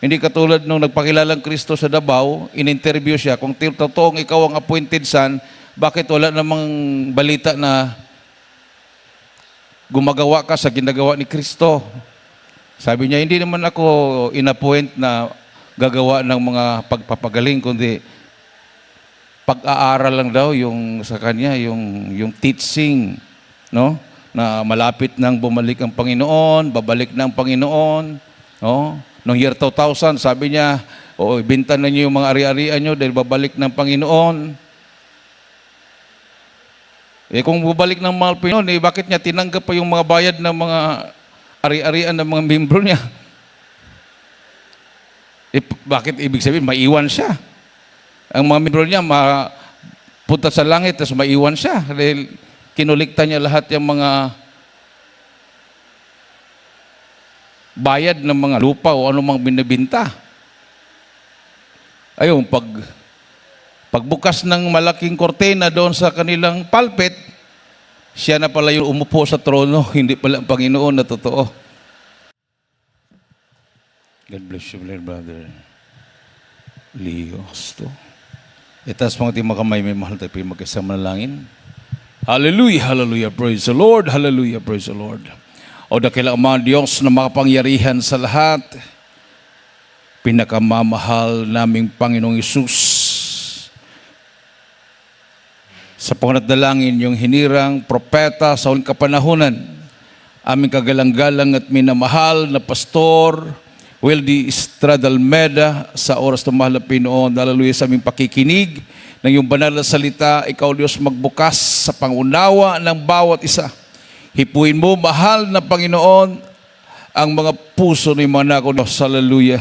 Hindi katulad nung nagpakilalang Kristo sa Davao, in-interview siya, kung totoong ikaw ang appointed son, bakit wala namang balita na gumagawa ka sa ginagawa ni Kristo? Sabi niya, hindi naman ako in-appoint na gagawa ng mga pagpapagaling, kundi pag-aaral lang daw yung sa kanya, yung teaching, no? Na malapit nang bumalik ang Panginoon, babalik ng Panginoon, no? Noong year 2000, sabi niya, ibenta na niyo yung mga ari-arian niyo dahil babalik ng Panginoon. Kung bubalik ng mga Panginoon, bakit niya tinanggap pa yung mga bayad ng mga ari-arian ng mga membro niya? Bakit ibig sabihin, maiwan siya? Ang mga membro niya, punta sa langit, tapos maiwan siya. Dahil kinulikta niya lahat yung mga bayad ng mga lupa o anumang binibinta. Ayun, pagbukas ng malaking kortena doon sa kanilang pulpit, siya na pala yung umupo sa trono, hindi pala ang Panginoon na totoo. God bless you, brother Leo. Itaas mga ating mga kamay, may mahal tayo magkasama na langin. Hallelujah, hallelujah, praise the Lord, hallelujah, praise the Lord. O dakilang Ama Diyos na makapangyarihan sa lahat, pinakamamahal naming Panginoong Hesus, sa panganadalangin yung hinirang propeta sa huling kapanahunan, aming kagalang-galang at minamahal na Pastor Wildy Estrada Almeda, sa oras na mahal na Pinoon, hallelujah, sa aming pakikinig ng iyong banal na salita, ikaw Diyos magbukas sa pangunawa ng bawat isa. Hipuin mo, mahal na Panginoon, ang mga puso ng mga anak ko. Hallelujah.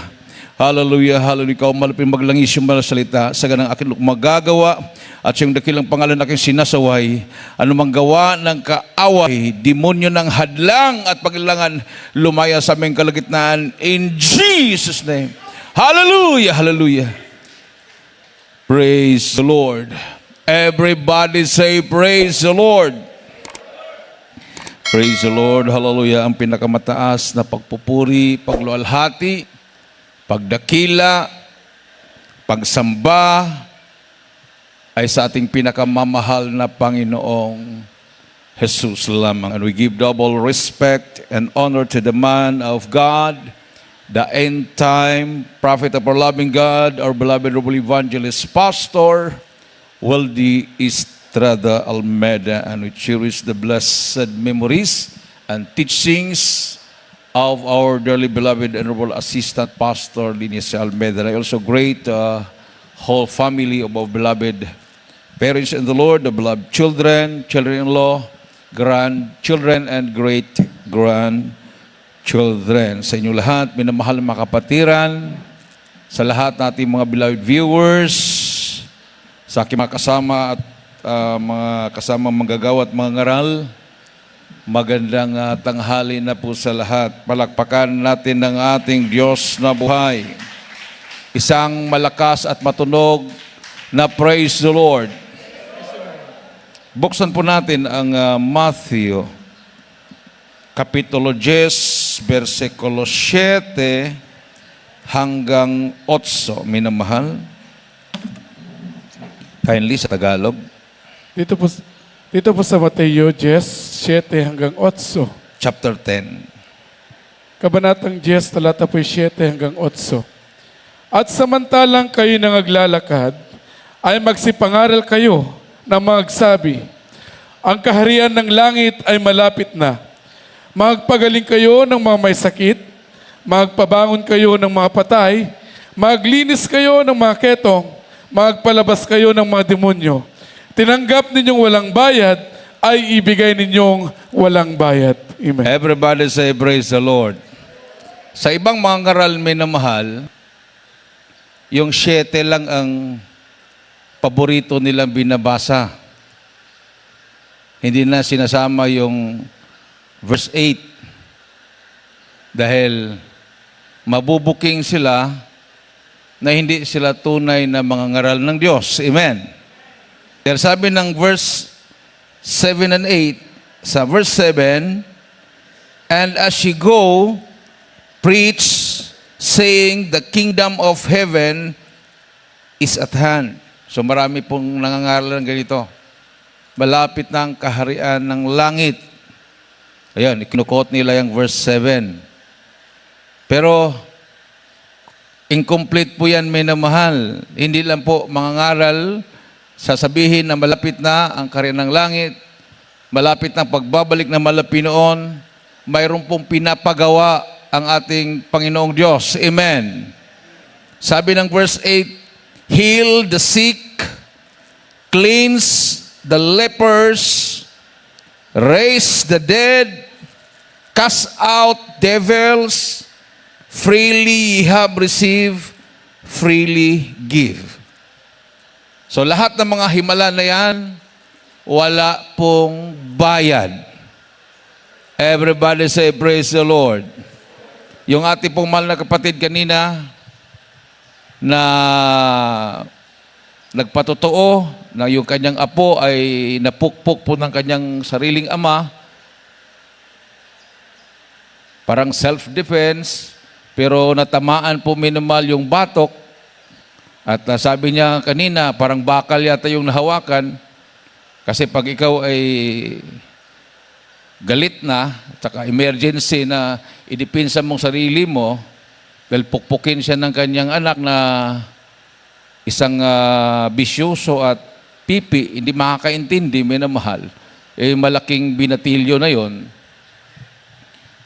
Hallelujah, hallelujah. Ikaw malapit maglangis yung mga salita sa ganang akin magagawa at yung dakilang pangalan na aking sinasaway, anumang gawa ng kaaway, demonyo ng hadlang at paglangan, lumaya sa aming kalagitnaan. In Jesus' name. Hallelujah, hallelujah. Praise the Lord. Everybody say, praise the Lord. Praise the Lord, hallelujah. Ang pinakamataas na pagpupuri, paglualhati, pagdakila, pagsamba ay sa ating pinakamamahal na Panginoong Jesus lamang. And we give double respect and honor to the man of God, the end time prophet of our loving God, our beloved noble evangelist, Pastor Wildy Estrada Almeda, and we cherish the blessed memories and teachings of our dearly beloved and noble assistant pastor Linis Almeda. I also great whole family of our beloved parents in the Lord, the beloved children, children-in-law, grandchildren, and great-grandchildren. Sa inyo lahat, minamahal na mga kapatiran, sa lahat nating mga beloved viewers, sa aking mga kasama at mga kasama manggagawa at mga ngaral, magandang tanghali na po sa lahat. Palakpakan natin ng ating Diyos na buhay. Isang malakas at matunog na praise the Lord. Buksan po natin ang Matthew Kapitulo 10, versikulo 7 hanggang 8. Minamahal. Kindly sa Tagalog. Dito po sa Mateo 10, 7 hanggang 8. Chapter 10. Kabanatang 10, talata po 7 hanggang 8. At samantalang kayo nangaglalakad, ay magsipangaral kayo na magsabi, ang kaharian ng langit ay malapit na. Magpagaling kayo ng mga may sakit, magpabangon kayo ng mga patay, maglinis kayo ng mga ketong, magpalabas kayo ng mga demonyo. Tinanggap ninyong walang bayad, ay ibigay ninyong walang bayad. Amen. Everybody say, praise the Lord. Sa ibang mga ngaral, minamahal, yung 7 lang ang paborito nilang binabasa. Hindi na sinasama yung verse 8. Dahil mabubuking sila na hindi sila tunay na mga ngaral ng Diyos. Amen. Dahil sabi ng verse 7 and 8, sa verse 7, and as ye go, preach, saying, the kingdom of heaven is at hand. So marami pong nangangaral ng ganito. Malapit na ang kaharian ng langit. Ayan, ikinukot nila yung verse 7. Pero, incomplete po yan, minamahal. Hindi lang po mangangaral, sasabihin na malapit na ang kaharian ng langit, malapit na ang pagbabalik na malapi noon, mayroon pong pinapagawa ang ating Panginoong Diyos. Amen. Sabi ng verse 8, heal the sick, cleanse the lepers, raise the dead, cast out devils, freely ye have received, freely give. So lahat ng mga himala na yan, wala pong bayad. Everybody say, praise the Lord. Yung ating pong mahal na kapatid kanina, na nagpatotoo na yung kanyang apo ay napukpok po ng kanyang sariling ama, parang self-defense, pero natamaan po minimal yung batok, at sabi niya kanina, parang bakal yata yung nahawakan, kasi pag ikaw ay galit na, at saka emergency na idipinsa mong sarili mo, dahil pukpukin siya ng kanyang anak na isang bisyoso at pipi, hindi makakaintindi, minamahal, malaking binatilyo na yon.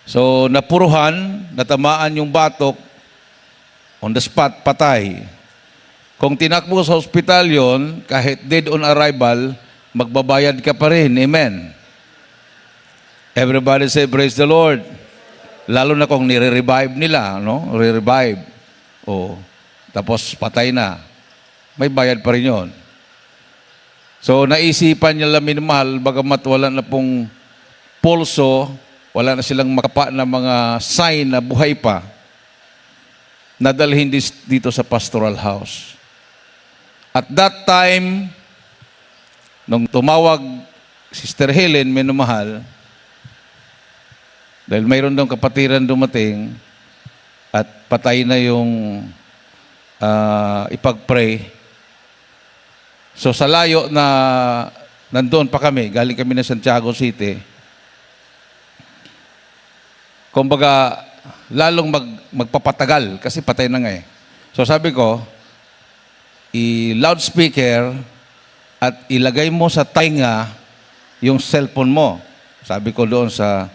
So, napuruhan, natamaan yung batok, on the spot, patay. Kung tinakbo sa ospital yon, kahit dead on arrival, magbabayad ka pa rin. Amen. Everybody say, praise the Lord. Lalo na kung nire-revive nila, no? Re-revive. O, tapos patay na. May bayad pa rin yun. So, naisipan niya lang minamahal, bagamat wala na pong pulso, wala na silang makapa na mga sign na buhay pa, nadalhin dito sa pastoral house. At that time, nung tumawag Sister Helen, minamahal, dahil mayroon daw kapatiran dumating at patay na yung ipag-pray. So sa layo na nandoon pa kami, galing kami na Santiago City, kumbaga lalong magpapatagal kasi patay na nga eh. So sabi ko, i-loudspeaker at ilagay mo sa tainga yung cellphone mo. Sabi ko doon sa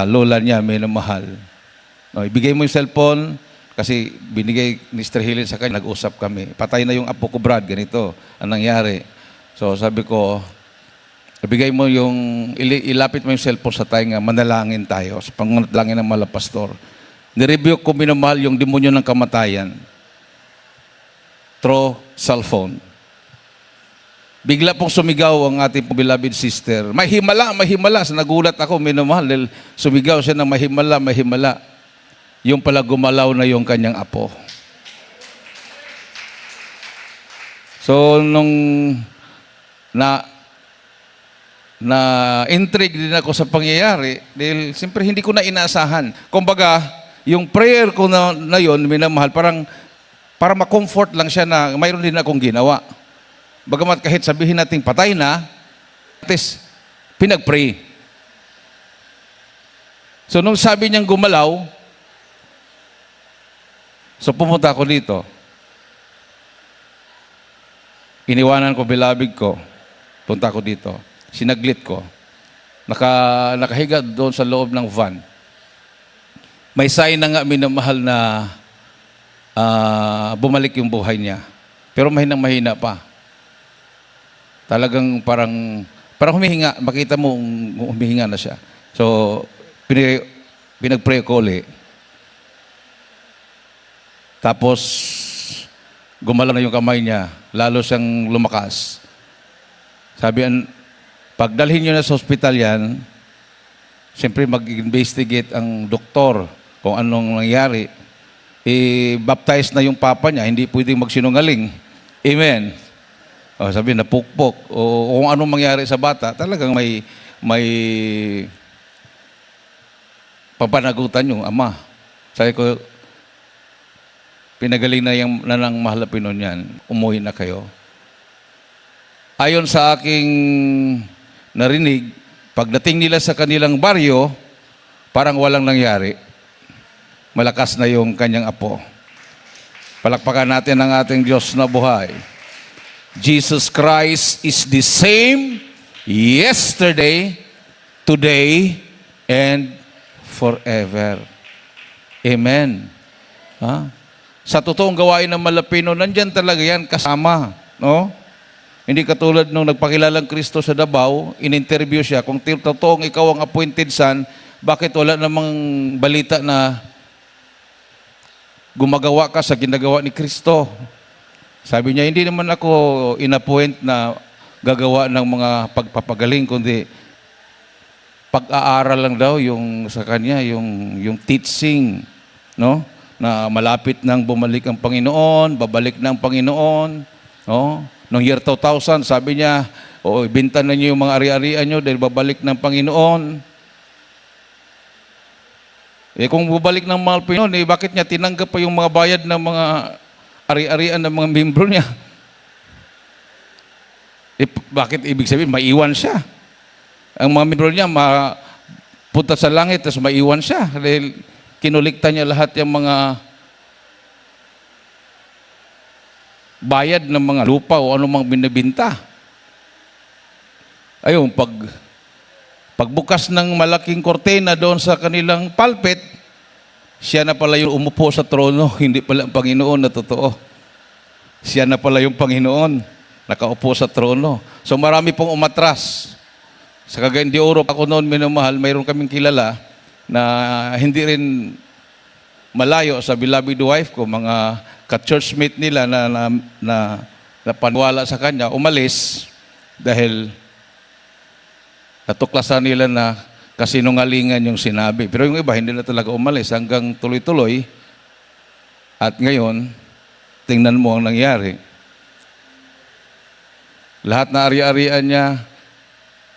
lola niya, may namahal. No, ibigay mo yung cellphone kasi binigay ni Mr. Helen sa kanya, nag-usap kami. Patay na yung apo ko, Brad, ganito ang nangyari. So sabi ko, ibigay mo yung, ilapit mo yung cellphone sa tainga, manalangin tayo sa pangunalangin ng mga pastor. Nirebuke ko, minamahal, yung demonyo ng kamatayan through cellphone. Bigla pong sumigaw ang ating beloved sister. Mahimala. So nagulat ako, minamahal, dahil sumigaw siya ng mahimala. Yung pala gumalaw na yung kanyang apo. So, nung intrigue din ako sa pangyayari, dahil siyempre hindi ko na inaasahan. Kumbaga, yung prayer ko na yun, minamahal, para ma-comfort lang siya na mayroon din akong ginawa. Bagamat kahit sabihin natin patay na, at least pinag-pray. So nung sabi niyang gumalaw, so pumunta ako dito. Iniwanan ko bilabig ko. Punta ako dito. Sinaglit ko. Nakahiga doon sa loob ng van. May sign na nga, minamahal, na bumalik yung buhay niya. Pero mahina pa. Talagang parang humihinga. Makita mo, humihinga na siya. So, pinag-pray ko ulit. Tapos, gumalaw na yung kamay niya. Lalo siyang lumakas. Sabi, pagdalhin niyo na sa ospital yan, siyempre mag-investigate ang doktor kung anong nangyari. I-baptize na yung papa niya, hindi pwedeng magsinungaling. Amen. O, sabi, napukpok. O kung anong mangyari sa bata, talagang may papanagutan yung ama. Sabi ko, Pinagaling na ng mahal na Pinoy yan. Umuwi na kayo. Ayon sa aking narinig, pagdating nila sa kanilang baryo, parang walang nangyari. Malakas na yung kanyang apo. Palakpakan natin ang ating Diyos na buhay. Jesus Christ is the same yesterday, today, and forever. Amen. Ha? Sa totoong gawain ng Malapino, nandyan talaga yan kasama. No? Hindi katulad nung nagpakilalang Kristo sa Davao, in-interview siya, kung totoong ikaw ang appointed son, bakit wala namang balita na gumagawa ka sa ginagawa ni Kristo? Sabi niya, hindi naman ako in-appoint na gagawa ng mga pagpapagaling, kundi pag-aaral lang daw yung sa kanya, yung teaching, no? Na malapit nang bumalik ang Panginoon, babalik na ang Panginoon, no? Noong year 2000, sabi niya, ibenta na niyo yung mga ari-arian niyo dahil babalik ng Panginoon. Kung babalik ng mga Panginoon, bakit niya tinanggap pa yung mga bayad ng mga ari-arian ng mga membro niya? Bakit ibig sabihin, maiwan siya? Ang mga membro niya, punta sa langit, tapos maiwan siya. Dahil kinulikta niya lahat yung mga bayad ng mga lupa o anumang binibinta. Ayun, pagbukas ng malaking kortena doon sa kanilang pulpit, siya na pala yung umupo sa trono, hindi pala ang Panginoon na totoo. Siya na pala yung Panginoon, nakaupo sa trono. So marami pong umatras. Sa Cagayan de Oro, ako noon minamahal, mayroon kaming kilala na hindi rin malayo sa beloved wife ko, mga ka-churchmate nila na paniwala sa kanya, umalis dahil natuklasan nila na kasinungalingan yung sinabi. Pero yung iba, hindi na talaga umalis hanggang tuloy-tuloy. At ngayon, tingnan mo ang nangyari. Lahat na ari-arian niya,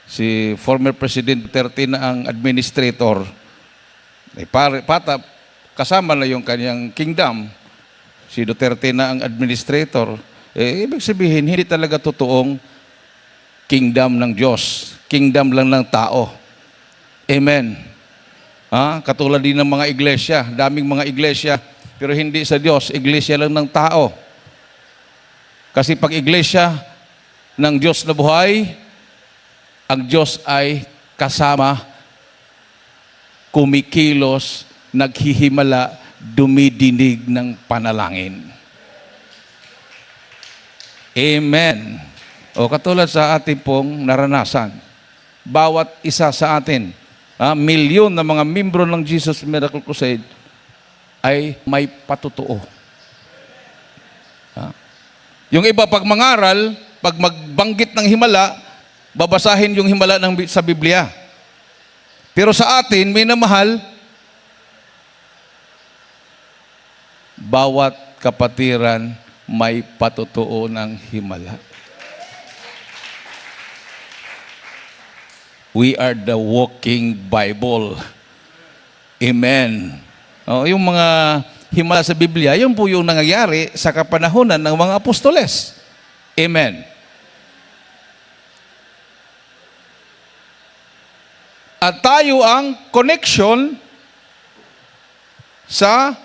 si former President Duterte na ang administrator. Kasama na yung kanyang kingdom. Si Duterte na ang administrator. Ibig sabihin, hindi talaga totoong kingdom ng Diyos. Kingdom lang ng tao. Amen. Katulad din ng mga iglesia. Daming mga iglesia, pero hindi sa Diyos. Iglesia lang ng tao. Kasi pag iglesia ng Diyos na buhay, ang Diyos ay kasama, kumikilos, naghihimala, dumidinig ng panalangin. Amen. O katulad sa ating pong naranasan, bawat isa sa atin, milyon na mga membro ng Jesus Miracle Crusade ay may patotoo. Yung iba pag mangaral, pag magbanggit ng himala, babasahin yung himala sa Biblia. Pero sa atin, minamahal, bawat kapatiran may patotoo ng himala. We are the walking Bible. Amen. Yung mga himala sa Biblia, yun po yung nangyayari sa kapanahunan ng mga apostoles. Amen. At tayo ang connection sa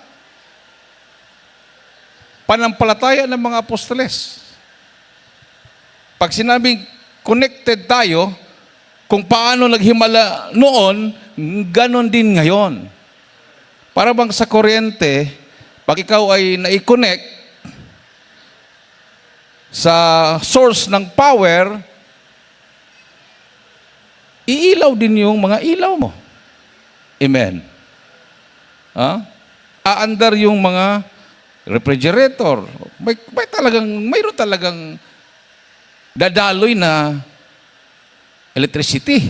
panampalataya ng mga apostoles. Pag sinabing connected tayo, kung paano naghimala noon, ganon din ngayon. Para bang sa kuryente, pag ikaw ay na-connect sa source ng power, iilaw din yung mga ilaw mo. Amen. Aandar yung mga refrigerator. Mayroon talagang dadaloy na electricity.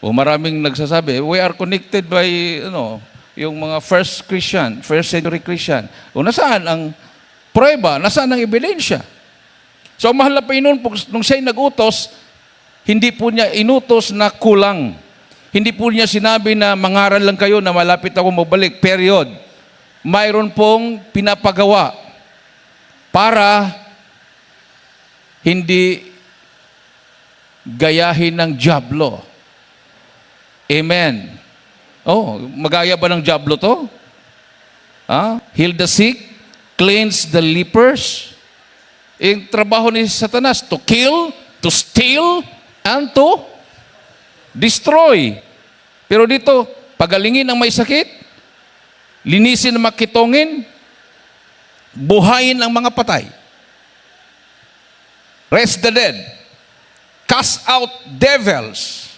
O maraming nagsasabi, we are connected by, yung mga first century Christian. O nasaan ang prueba? Nasaan ang ebidensya? So ang mahal na Panginoon, nung siya'y nag-utos, hindi po niya inutos na kulang. Hindi po niya sinabi na mangaral lang kayo na malapit ako mabalik. Period. mayroon pong pinapagawa para hindi gayahin ng dyablo. Amen. Oh, magaya ba ng dyablo to? Heal the sick, cleanse the lepers. Yung trabaho ni Satanas, to kill, to steal, and to destroy. Pero dito, pagalingin ang may sakit, linisin ang makitongin, buhayin ang mga patay. Raise the dead. Cast out devils.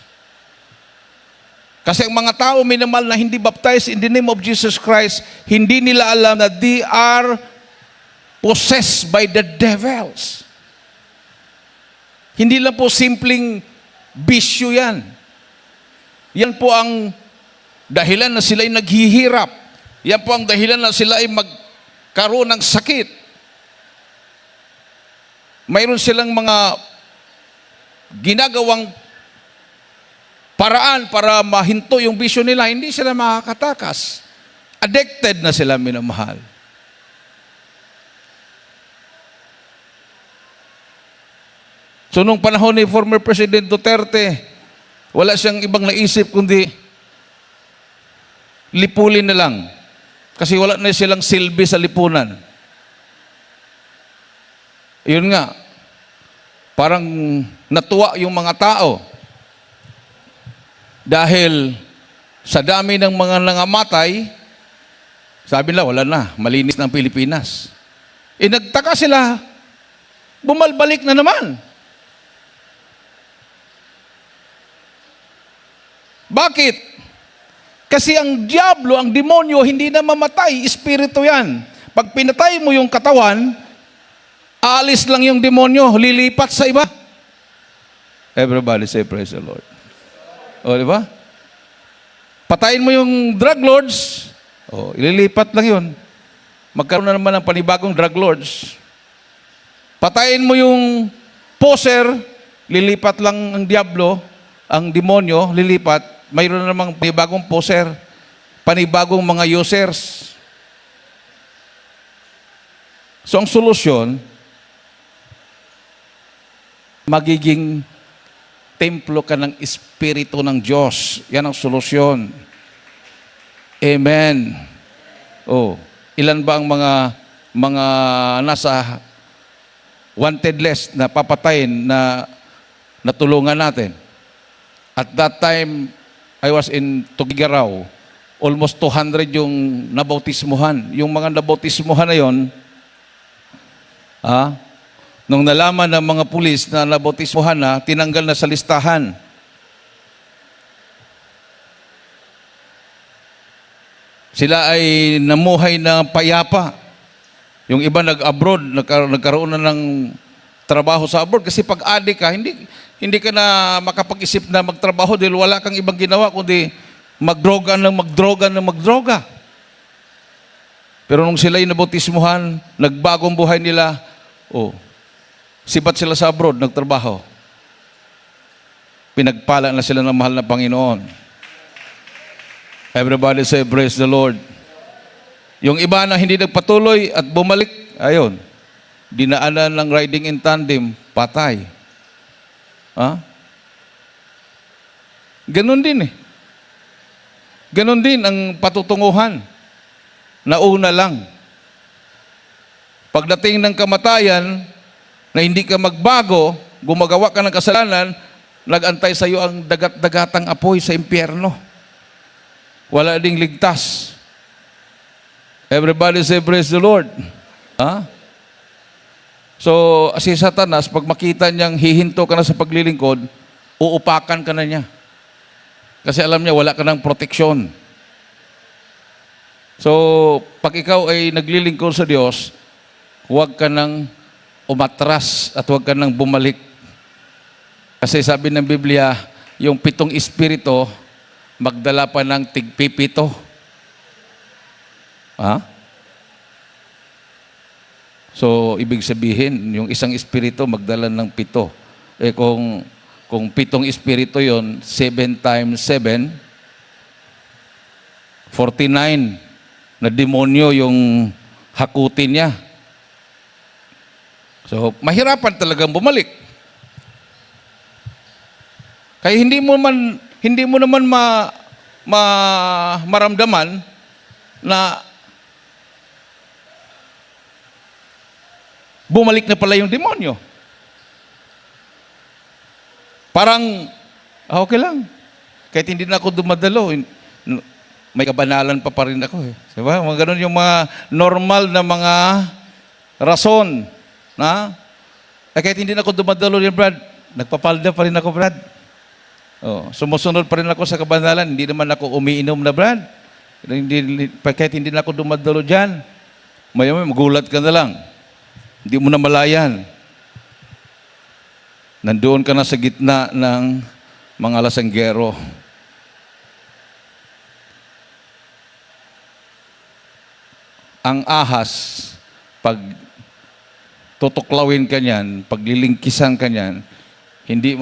Kasi ang mga tao minimal na hindi baptized in the name of Jesus Christ, hindi nila alam na they are possessed by the devils. Hindi lang po simpleng bisyo yan. Yan po ang dahilan na sila ay naghihirap. Yan po ang dahilan na sila ay magkaroon ng sakit. Mayroon silang mga ginagawang paraan para mahinto yung bisyo nila. Hindi sila makakatakas. Addicted na sila, minamahal. So nung panahon ni former President Duterte, wala siyang ibang naisip kundi lipulin na lang. Kasi wala na silang silbi sa lipunan. Yun nga, parang natuwa yung mga tao. Dahil sa dami ng mga nangamatay, sabi nila, wala na, malinis ng Pilipinas. Nagtaka sila, bumalbalik na naman. Bakit? Kasi ang diablo, ang demonyo, hindi na mamatay. Espiritu yan. Pag pinatay mo yung katawan, aalis lang yung demonyo, lilipat sa iba. Everybody say praise the Lord. O, di ba? Patayin mo yung drug lords, ililipat lang yun. Magkaroon na naman ng panibagong drug lords. Patayin mo yung poser, lilipat lang ang diablo, ang demonyo, lilipat. Mayroon na namang panibagong poser, panibagong mga users. So ang solusyon, magiging templo ka ng Espiritu ng Diyos. Yan ang solusyon. Amen. Oh, ilan ba ang mga nasa wanted list na papatayin na natulungan natin? At that time, I was in Tugigaraw. Almost 200 yung nabautismuhan. Yung mga nabautismuhan na yon, nung nalaman ng mga pulis na nabautismuhan na, tinanggal na sa listahan. Sila ay namuhay na payapa. Yung iba nag-abroad, nagkaroon na ng trabaho sa abroad. Kasi pag adik ka, hindi ka na makapag-isip na magtrabaho dahil wala kang ibang ginawa kundi magdroga. Pero nung sila ay nabautismuhan, nagbagong buhay nila, sibat sila sa abroad, nagtrabaho. Pinagpala na sila ng mahal na Panginoon. Everybody say, praise the Lord. Yung iba na hindi nagpatuloy at bumalik, ayun, dinaanan ng riding in tandem, patay. Ganon din eh. Ganon din ang patutunguhan. Nauna lang. Pagdating ng kamatayan, na hindi ka magbago, gumagawa ka ng kasalanan, nag-antay sa iyo ang dagat-dagatang apoy sa impyerno. Wala ding ligtas. Everybody say, praise the Lord. So, si Satanas, pag makita niyang hihinto ka na sa paglilingkod, uupakan ka na niya. Kasi alam niya, wala ka ng proteksyon. So, pag ikaw ay naglilingkod sa Diyos, huwag ka nang umatras at huwag ka nang bumalik. Kasi sabi ng Biblia, yung 7 espiritu, magdala pa ng tigpipito. So, ibig sabihin, yung isang espiritu magdala ng 7. Kung 7 espiritu yon, 7 times 7, 49. na demonyo yung hakutin niya. So, mahirapan talagang bumalik. Kaya hindi mo naman maramdaman na bumalik na pala yung demonyo. Parang, okay lang. Kahit hindi na ako dumadalo, may kabanalan pa rin ako eh. Diba? Mga ganun yung mga normal na mga rason. Na? Kahit hindi na ako dumadalo ni Brad, nagpapalda pa rin ako, Brad. Oh, sumusunod pa rin ako sa kabanalan. Hindi naman ako umiinom na, Brad. Kahit hindi na ako dumadalo dyan, may magulat ka na lang. Hindi mo na malayan. Nandoon ka na sa gitna ng mga lasanggero. Ang ahas, pag tutuklawin ka niyan, pag lilingkisan ka niyan, hindi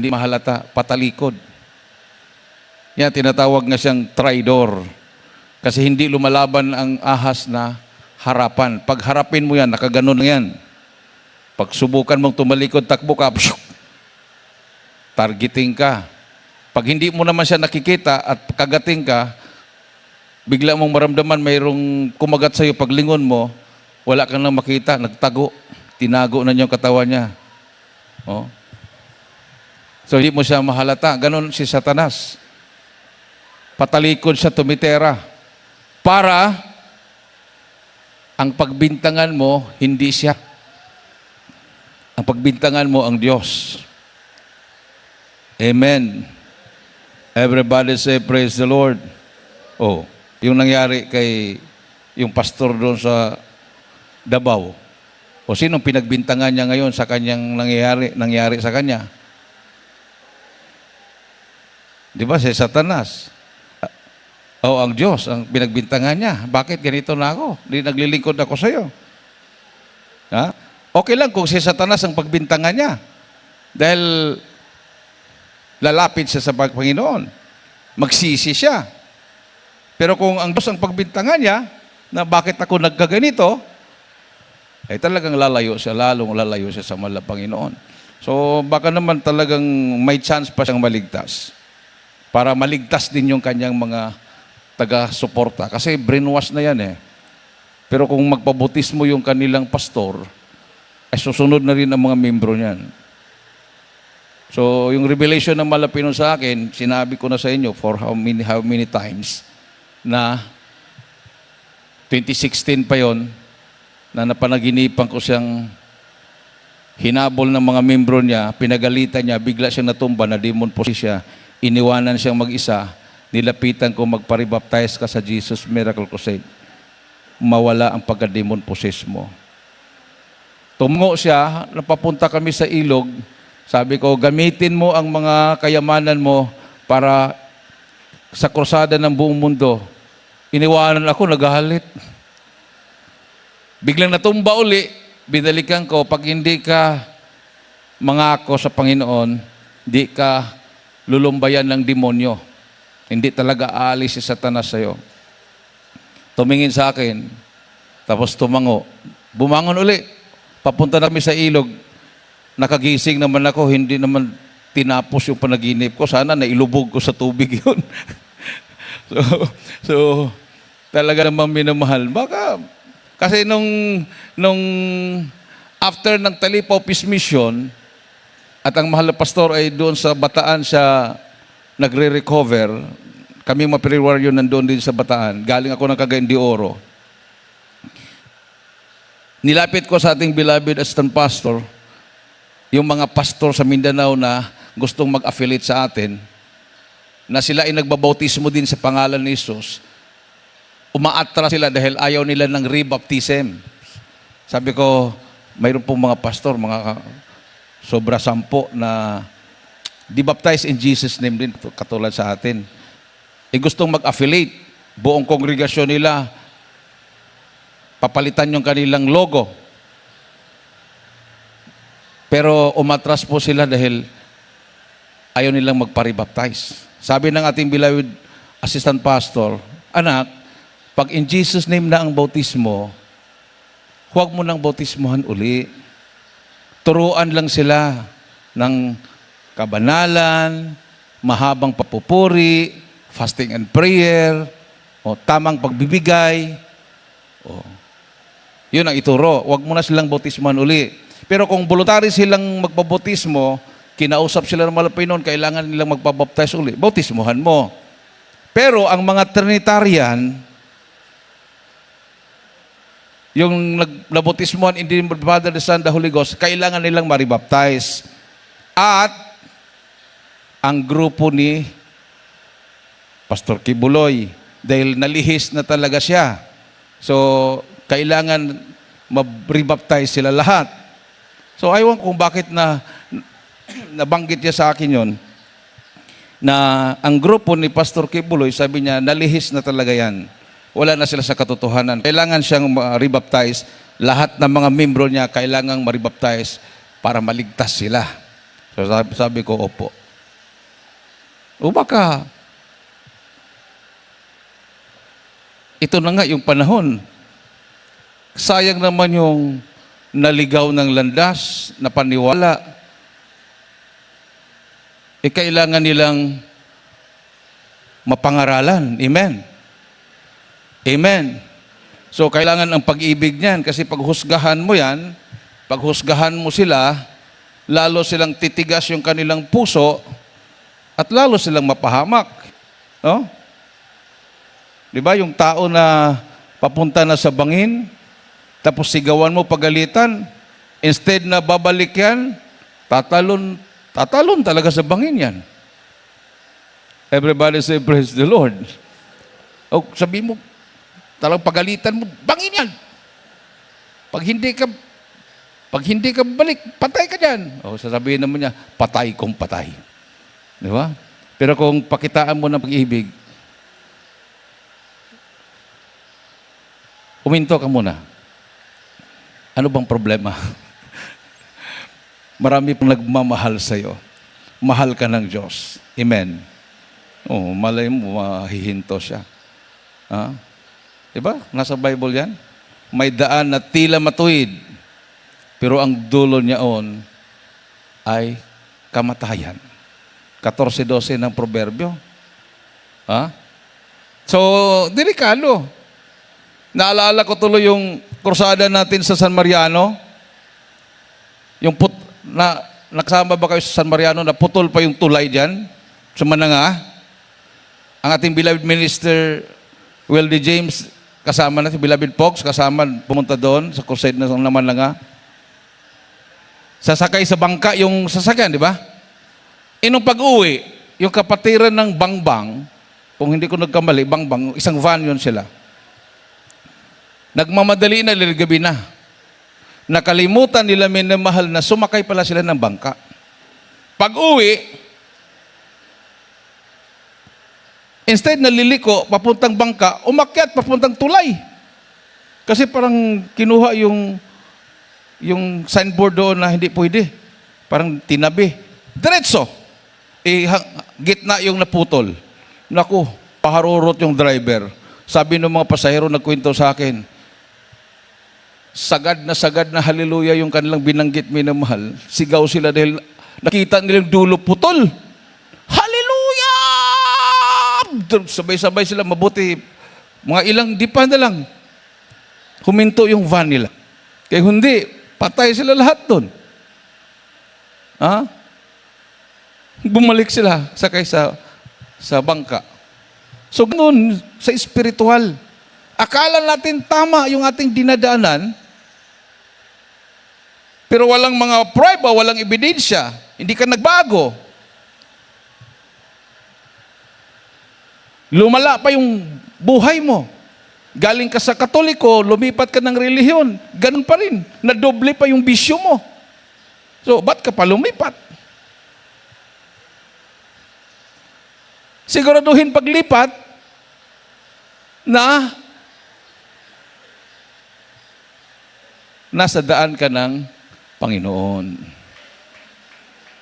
mahalata, patalikod. Yan, tinatawag nga siyang traidor. Kasi hindi lumalaban ang ahas na harapan. Pag harapin mo yan, nakaganon na yan. Pag subukan mong tumalikod, takbo ka, pshuk, targeting ka. Pag hindi mo naman siya nakikita at kagating ka, bigla mong maramdaman mayroong kumagat sa'yo paglingon mo, wala kang nang makita, nagtago, tinago na niya yung katawan niya. Oh. So hindi mo siya mahalata. Ganon si Satanas. Patalikod siya, tumitera. Para ang pagbintangan mo, hindi siya. Ang pagbintangan mo, ang Diyos. Amen. Everybody say, praise the Lord. Oh, yung nangyari kay yung pastor doon sa Davao. O sinong pinagbintangan niya ngayon sa kanyang nangyari sa kanya? Di ba? Si Satanas. O ang Diyos, ang pinagbintangan niya. Bakit ganito na ako? Hindi naglilingkod ako sa iyo. Ha? Okay lang kung si Satanas ang pagbintangan niya. Dahil lalapit siya sa Panginoon. Magsisi siya. Pero kung ang Diyos ang pagbintangan niya, na bakit ako nagkaganito, ay talagang lalayo siya, lalong lalayo siya sa mahal na Panginoon. So baka naman talagang may chance pa siyang maligtas. Para maligtas din yung kanyang mga taga-suporta. Kasi brainwash na yan eh. Pero kung magpabutismo yung kanilang pastor, ay susunod na rin ang mga membro niyan. So yung revelation ng Malapino sa akin, sinabi ko na sa inyo for how many times, na 2016 pa yon na napanaginipan ko siyang hinabol ng mga membro niya, pinagalitan niya, bigla siyang natumba, na demon possessed siya, iniwanan siyang mag-isa, nilapitan ko, magparibaptize ka sa Jesus Miracle Crusade. Mawala ang pagka-demon possessed mo. Tumungo siya, napapunta kami sa ilog, sabi ko, gamitin mo ang mga kayamanan mo para sa krusada ng buong mundo. Iniwanan ako, nagahalit. Biglang natumba uli, binalikan ko, pag hindi ka mangako sa Panginoon, di ka lulumbayan ng demonyo. Hindi talaga aalis si Satanas sa'yo. Tumingin sa akin, tapos tumango. Bumangon uli, papunta na kami sa ilog. Nakagising naman ako, hindi naman tinapos yung panaginip ko. Sana nailubog ko sa tubig yun. so talaga namang minamahal. Baka, kasi nung after ng Talipaw Peace Mission, at ang mahal na pastor ay doon sa Bataan siya nagre-recover, kami mga prayer warrior nandoon din sa Bataan. Galing ako ng Cagayan de Oro. Nilapit ko sa ating beloved assistant pastor, yung mga pastor sa Mindanao na gustong mag-affiliate sa atin, na sila ay nagbabautismo din sa pangalan ni Jesus. Umaatras sila dahil ayaw nila ng rebaptism. Sabi ko, mayroon pong mga pastor, mga sobra 10 na di-baptize in Jesus' name din, katulad sa atin. Gustong mag-affiliate, buong kongregasyon nila, papalitan yung kanilang logo. Pero umatras po sila dahil ayaw nilang magpa-rebaptize. Sabi ng ating beloved assistant pastor, anak, Pag in Jesus' name na ang bautismo, huwag mo nang bautismohan uli. Turuan lang sila ng kabanalan, mahabang papupuri, fasting and prayer, o tamang pagbibigay. O, yun ang ituro. Huwag mo na silang bautismohan uli. Pero kung voluntary silang magpabautismo, kinausap sila ng malapay noon, kailangan nilang magpabaptize uli, bautismohan mo. Pero ang mga Trinitarian, yung nabautismohan in the name of the Father, the Son, the Holy Ghost, kailangan nilang maribaptize. At ang grupo ni Pastor Kibuloy, dahil nalihis na talaga siya, so kailangan maribaptize sila lahat. So aywan kung bakit nabanggit niya sa akin yon, na ang grupo ni Pastor Kibuloy, sabi niya, nalihis na talaga yan. Wala na sila sa katotohanan. Kailangan siyang maribaptize. Lahat ng mga membro niya kailangang maribaptize para maligtas sila. So sabi ko, opo. O baka, ito na nga yung panahon. Sayang naman yung naligaw ng landas, na paniwala. Kailangan nilang mapangaralan. Amen. Amen. So, kailangan ang pag-ibig niyan kasi paghusgahan mo yan, paghusgahan mo sila, lalo silang titigas yung kanilang puso at lalo silang mapahamak. No? Di ba? Yung tao na papunta na sa bangin, tapos sigawan mo pagalitan, instead na babalik yan, tatalon talaga sa bangin yan. Everybody say, praise the Lord. O, sabi mo, talagang pagalitan mo, bangin yan. Pag hindi ka balik, patay ka dyan. O, sasabihin naman niya, patay kong patay. Di ba? Pero kung pakitaan mo ng pag-ibig, uminto ka muna. Ano bang problema? Marami pong nagmamahal sa'yo. Mahal ka ng Diyos. Amen. Oh, malay mo, mahihinto siya. Ha? Diba? Nasa Bible yan. May daan na tila matuwid, pero ang dulo niyaon ay kamatayan. 14:12 ng proverbio. Ha? So, delikado. Naalala ko tuloy yung krusada natin sa San Mariano. Nakasama ba kayo sa San Mariano na putol pa yung tulay dyan? Sa Mananga. Ang ating beloved minister, Weldy James, kasama natin, beloved folks, kasama, pumunta doon sa crusade na Mananga. Sasakay sa bangka yung sasakyan, di ba? Nung pag-uwi, yung kapatiran ng Bangbang, kung hindi ko nagkamali, Bangbang, isang van yun sila. Nagmamadali na, gabi na. Nakalimutan nila minamahal na sumakay pala sila ng bangka. Pag-uwi, instead na liliko, papuntang bangka, umakyat, papuntang tulay. Kasi parang kinuha yung signboard doon na hindi pwede. Parang tinabi. Diretso. Gitna yung naputol. Naku, paharurot yung driver. Sabi ng mga pasahero, nagkwento sa akin, sagad na haleluya yung kanilang binanggit minamahal. Sigaw sila dahil nakita nilang dulo putol. Haleluya! Sabay-sabay sila, mabuti. Mga ilang dipa na lang. Huminto yung van nila. Kaya hindi, patay sila lahat doon. Ha? Bumalik sila, sakay sa bangka. So, ganoon, sa espiritual. Akala natin tama yung ating dinadaanan, pero walang mga proof, walang ebidensya. Hindi ka nagbago. Lumala pa yung buhay mo. Galing ka sa Katoliko, lumipat ka ng relihiyon. Ganun pa rin. Nadoble pa yung bisyo mo. So, ba't ka pa lumipat? Siguraduhin paglipat na nasa daan ka ng Panginoon.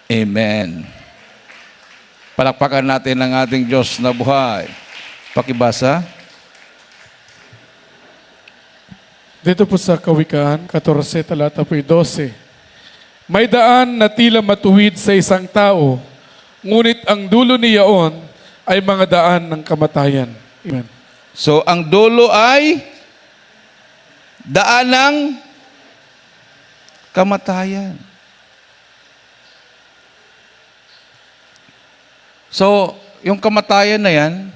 Amen. Palakpakan natin ang ating Diyos na buhay. Pakibasa. Dito po sa Kawikaan, 14, talata po 12. May daan na tila matuwid sa isang tao, ngunit ang dulo niyaon ay mga daan ng kamatayan. Amen. So, ang dulo ay daan ng kamatayan. So, yung kamatayan na yan,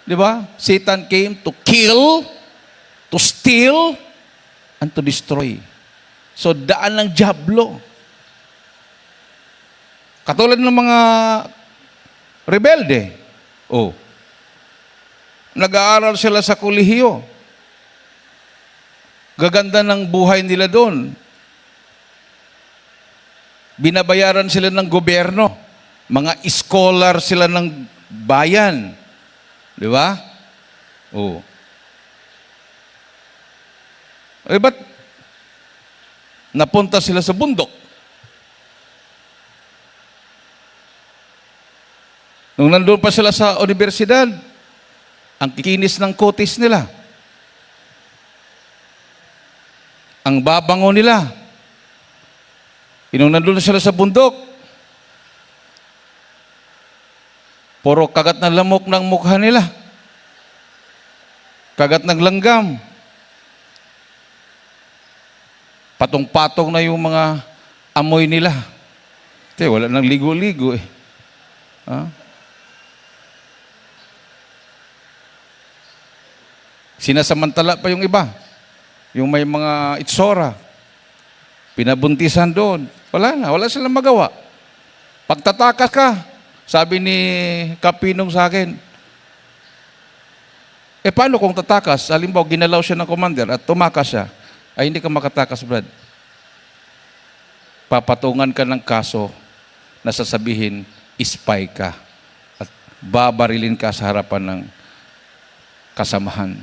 di ba? Satan came to kill, to steal, and to destroy. So, daan ng dyablo. Katulad ng mga rebelde. Oh. Nag-aaral sila sa kolehiyo. Gaganda ng buhay nila doon. Binabayaran sila ng gobyerno. Mga scholar sila ng bayan. Di ba? Oh. Eh, ba't napunta sila sa bundok? Nung nandun pa sila sa universidad, ang kikinis ng kutis nila. Ang babango nila. Nung nandun na sila sa bundok, puro kagat na lamok ng mukha nila. Kagat ng langgam. Patong-patong na yung mga amoy nila. Wala nang ligo-ligo eh. Ha? Sinasamantala pa yung iba. Yung may mga itsora. Pinabuntisan doon. Wala silang magawa. Pagtatakas ka, sabi ni Kapinong sa akin, paano kung tatakas? Halimbawa, ginalaw siya ng commander at tumakas siya. Ay, hindi ka makatakas, Brad. Papatungan ka ng kaso na sasabihin, spy ka. At babarilin ka sa harapan ng kasamahan.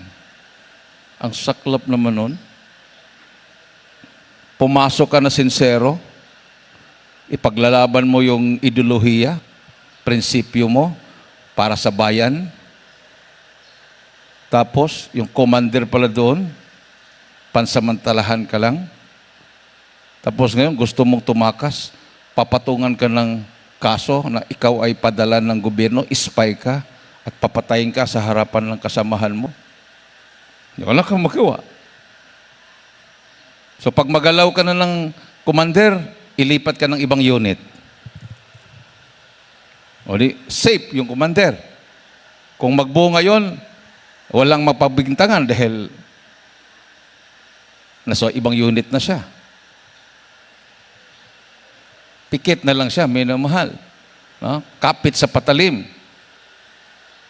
Ang saklap naman nun. Pumasok ka na sincero, ipaglalaban mo yung ideolohiya, prinsipyo mo para sa bayan. Tapos, yung commander pala doon, pansamantalahan ka lang. Tapos ngayon, gusto mong tumakas, papatungan ka ng kaso na ikaw ay padala ng gobyerno, spy ka, at papatayin ka sa harapan ng kasamahan mo. Wala kang magawa. So pag magalaw ka na ng commander, ilipat ka ng ibang unit. O di, safe yung commander. Kung magbunga yon, walang mapabintangan dahil nasa ibang unit na siya. Pikit na lang siya, minamahal. No? Kapit sa patalim.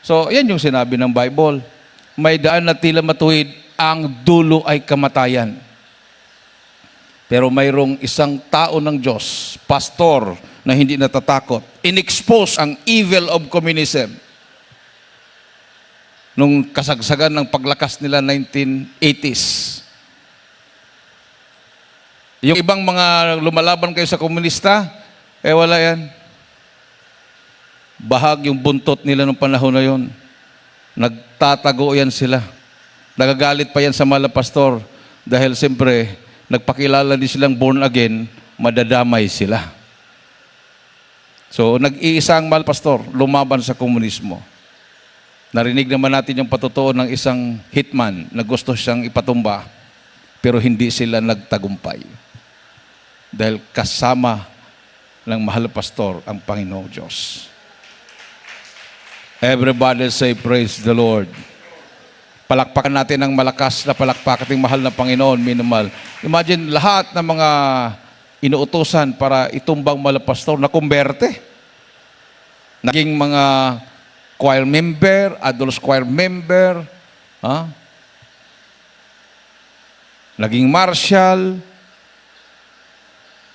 So, yan yung sinabi ng Bible. May daan na tila matuwid, ang dulo ay kamatayan. Pero mayroong isang tao ng Diyos, pastor, na hindi natatakot. In-expose ang evil of communism. Nung kasagsagan ng paglakas nila 1980s. Yung ibang mga lumalaban kayo sa komunista, wala yan. Bahag yung buntot nila nung panahon na yon. Nagtatago yan sila. Nagagalit pa yan sa mga pastor dahil siyempre, nagpakilala din silang born again, madadamay sila. So, nag-iisang mahal pastor, lumaban sa komunismo. Narinig naman natin yung patutuo ng isang hitman na gusto siyang ipatumba, pero hindi sila nagtagumpay. Dahil kasama ng mahal pastor ang Panginoong Diyos. Everybody say, praise the Lord. Palakpakan natin ng malakas na palakpak ating mahal na Panginoon, minimal. Imagine lahat ng mga inuutosan para itumbang mahal pastor na kumberte. Naging mga choir member, adults choir member, naging marshal,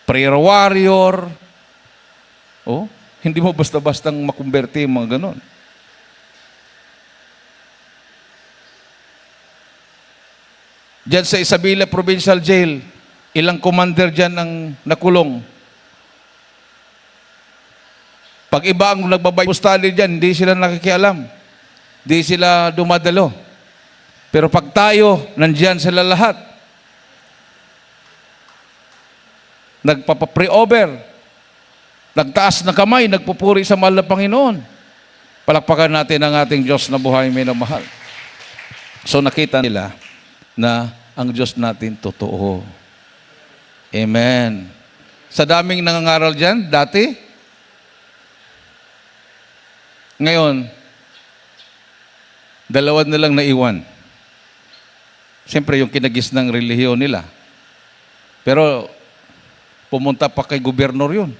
prayer warrior. Hindi mo basta-bastang makumberte yung mga ganon. Diyan sa Isabela Provincial Jail, ilang commander dyan ang nakulong. Pag iba ang nagbabay study dyan, hindi sila nakikialam. Hindi sila dumadalo. Pero pag tayo, nandyan sila lahat. Nagpapa-pre-over. Nagtaas ng kamay, nagpupuri sa mahal na Panginoon. Palakpakan natin ang ating Diyos na buhay minamahal. So nakita nila na ang Diyos natin totoo. Amen. Sa daming nangangaral dyan, dati, ngayon, dalawa na lang naiwan. Siyempre, yung kinagis ng relihiyon nila. Pero, pumunta pa kay gobernador yun.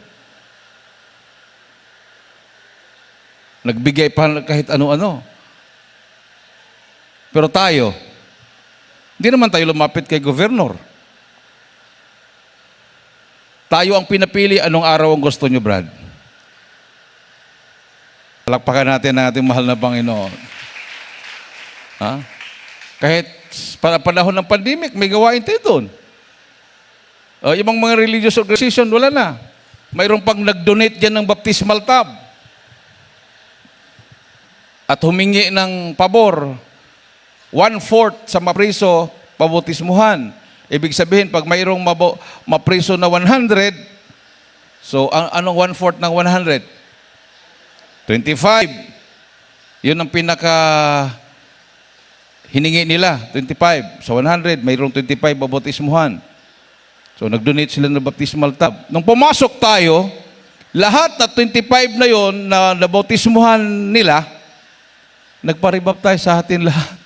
Nagbigay pa kahit ano-ano. Pero tayo, hindi naman tayo lumapit kay gobernador. Tayo ang pinapili, anong araw ang gusto nyo, Brad? Palakpakan natin ang ating mahal na Panginoon. Ha? Kahit panahon ng pandemic, may gawain tayo doon. Ibang mga religious organization, wala na. Mayroon pang nag-donate dyan ng baptismal tub. At humingi ng pabor, 1/4 sa mapriso, pabautismuhan. Ibig sabihin, pag mayroong mapriso na 100, so anong 1/4 ng 100? 25. Yun ang pinaka hiningi nila, 25. Sa 100, mayroong 25 babautismuhan. So nag-donate sila ng baptismal tub. Nung pumasok tayo, lahat na 25 na yon na nabautismuhan nila, nagpa-rebaptize sa atin lahat.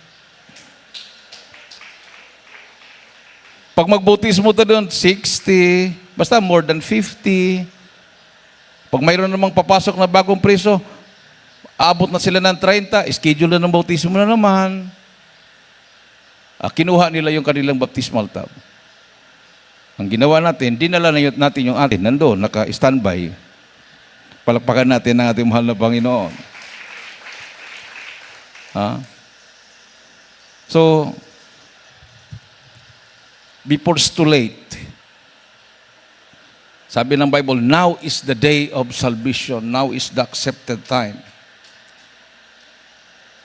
Pag magbautismo ta doon, 60, basta more than 50. Pag mayroon namang papasok na bagong preso, abot na sila ng 30, schedule na ng bautismo na naman. Kinuha nila yung kanilang baptismal tub. Ang ginawa natin, dinala natin yung atin, nandoon, naka-standby. Palakpakan natin ang ating mahal na Panginoon. So, before it's too late, sabi ng Bible, now is the day of salvation. Now is the accepted time.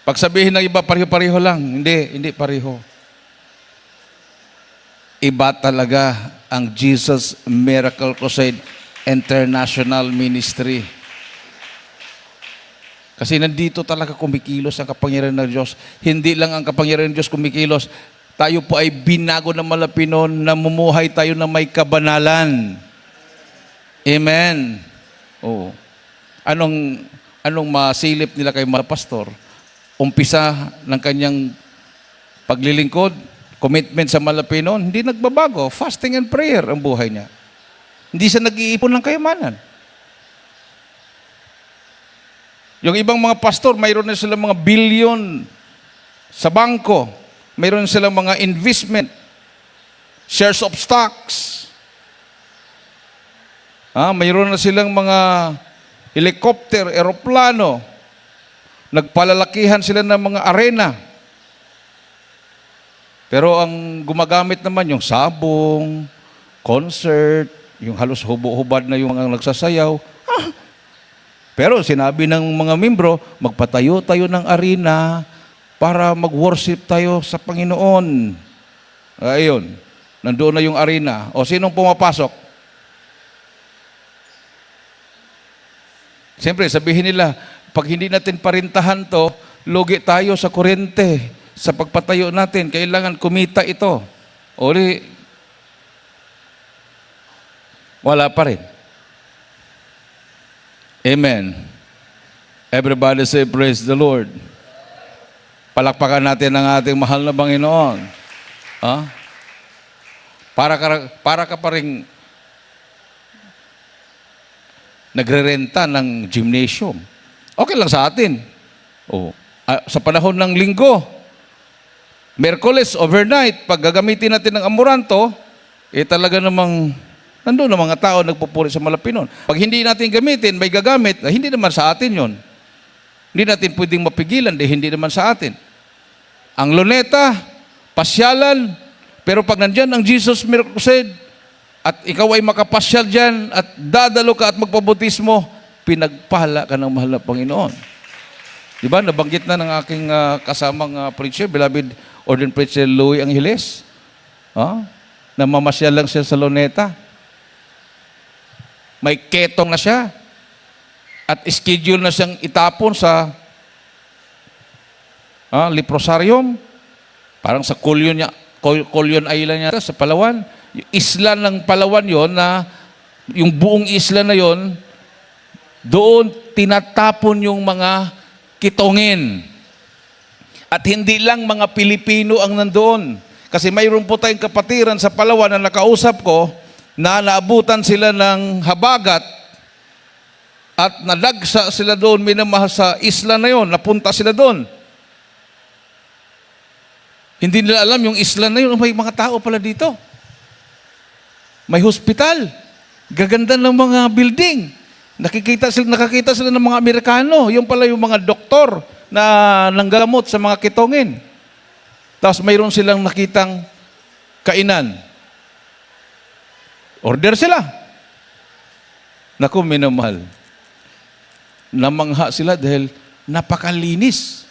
Pag sabihin ng iba, pareho-pareho lang. Hindi pareho. Iba talaga ang Jesus Miracle Crusade International Ministry. Kasi nandito talaga kumikilos ang kapangyarihan ng Diyos. Hindi lang ang kapangyarihan ng Diyos kumikilos. Tayo po ay binago ng malapinon, namumuhay tayo na may kabanalan. Amen. Oh. Anong masilip nila kay mga pastor? Umpisa ng kanyang paglilingkod, commitment sa malapinon, hindi nagbabago. Fasting and prayer ang buhay niya. Hindi siya nag-iipon ng kayamanan. Yung ibang mga pastor, mayroon na silang mga billion sa bangko. Mayroon silang mga investment, shares of stocks. Mayroon na silang mga helicopter, eroplano. Nagpalalakihan sila ng mga arena. Pero ang gumagamit naman yung sabong, concert, yung halos hubo-hubad na yung mga nagsasayaw. Pero sinabi ng mga membro, magpatayo tayo ng arena para mag-worship tayo sa Panginoon. Ayun, nandoon na yung arena. O sinong pumapasok? Siyempre, sabihin nila, pag hindi natin parintahan to, lugi tayo sa kuryente. Sa pagpatayo natin, kailangan kumita ito. Uli, wala pa rin. Amen. Everybody say, praise the Lord. Palakpakan natin ang ating mahal na Panginoon. Para ka pa rin nagre-renta ng gymnasium. Okay lang sa atin. Sa panahon ng linggo, Merkules, overnight, pag gagamitin natin ng amuranto, talaga namang nandun ang mga tao nagpupuri sa malapinon. Pag hindi natin gamitin, may gagamit, hindi naman sa atin yon. Hindi natin pwedeng mapigilan, hindi naman sa atin. Ang luneta, pasyalan, pero pag nandyan ang Jesus Miracle Crusade, at ikaw ay makapasyal dyan, at dadalo ka at magpabautismo, pinagpala ka ng mahal na Panginoon. Diba? Nabanggit na ng aking kasamang preacher, beloved Ordained Preacher Louie Angeles. Namamasyal lang siya sa Luneta. May ketong na siya. At schedule na siyang itapon sa leprosarium. Parang sa Colyon Island yata, sa Palawan. Yung isla ng Palawan yon na yung buong isla na yon, doon tinatapon yung mga kitongin. At hindi lang mga Pilipino ang nandoon. Kasi mayroon po tayong kapatiran sa Palawan na nakausap ko na naabutan sila ng habagat at nalagsa sila doon, minamahal sa isla na yon, napunta sila doon. Hindi nila alam yung isla na yun, may mga tao pala dito. May hospital. Gaganda ng mga building. Nakakita sila ng mga Amerikano. Yung pala yung mga doktor na nanggagamot sa mga kitongin. Tapos mayroon silang nakitang kainan. Order sila. Naku, minamahal. Namangha sila dahil napakalinis.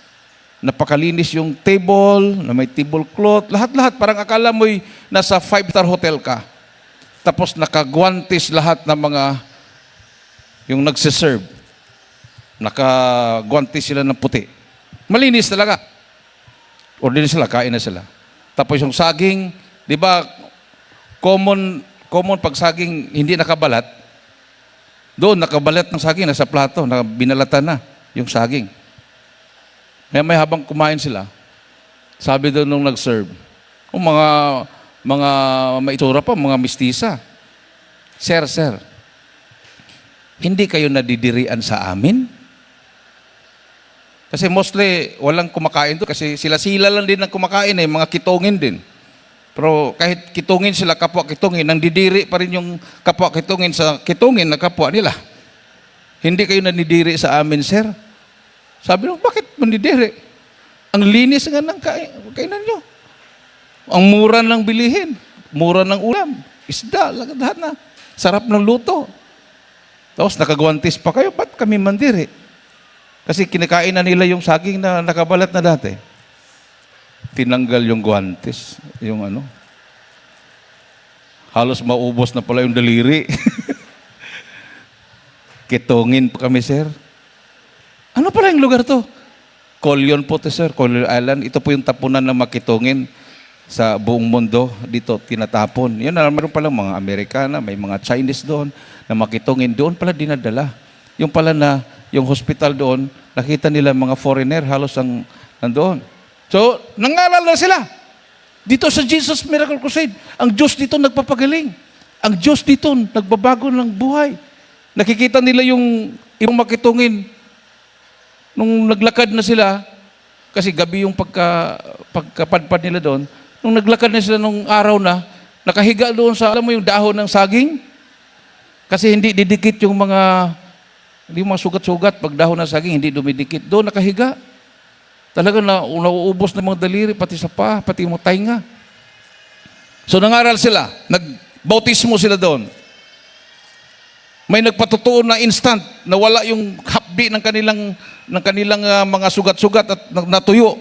Napakalinis yung table, na may tablecloth, lahat-lahat. Parang akala mo'y nasa 5-star hotel ka. Tapos nakagwantis lahat ng mga yung nagsiserve. Nakagwantis sila ng puti. Malinis talaga. Order sila, kain na sila. Tapos yung saging, di ba, common pag saging hindi nakabalat, doon nakabalat ng saging, nasa plato, binalatan na yung saging. May habang kumain sila, sabi doon nung nag-serve, mga maitsura pa, mga mistisa. Sir, hindi kayo nadidirian sa amin? Kasi mostly, walang kumakain doon. Kasi sila lang din ang kumakain mga kitongin din. Pero kahit kitongin sila, kapwa kitongin, nandidiri pa rin yung kapwa kitongin sa kitongin na kapwa nila. Hindi kayo nadidiri sa amin, sir? Sabi nyo, bakit mandidiri? Ang linis nga ng kainan nyo. Ang mura ng bilihin. Mura ng ulam. Isda, lahat na. Sarap ng luto. Tapos nakagwantis pa kayo, ba't kami mandiri? Kasi kinakain na nila yung saging na nakabalat na dati. Tinanggal yung gwantis. Yung halos maubos na pala yung daliri. Kitongin pa kami, sir. Ano pala yung lugar to? Colyon po to, sir. Colyon Island. Ito po yung tapunan ng makitongin sa buong mundo. Dito, tinatapon. Yun na, meron pala mga Amerikana, may mga Chinese doon na makitongin. Doon pala dinadala. Yung pala na, yung hospital doon, nakita nila mga foreigner, halos ang nandoon. So, nangaral na sila. Dito sa Jesus Miracle Crusade, ang Diyos dito nagpapagaling. Ang Diyos dito nagbabago ng buhay. Nakikita nila yung ibang makitongin. Nung naglakad na sila, kasi gabi yung pagkapadpad nila doon, nung naglakad na sila nung araw na, nakahiga doon sa, alam mo yung dahon ng saging? Kasi hindi didikit yung mga sugat-sugat, pag dahon ng saging, hindi dumidikit. Doon nakahiga. Talaga nauubos na mga daliri, pati sa paa, pati mga tainga. So nangaral sila, nagbautismo sila doon. May nagpatutuon na instant na wala yung hapdi ng kanilang mga sugat-sugat at natuyo.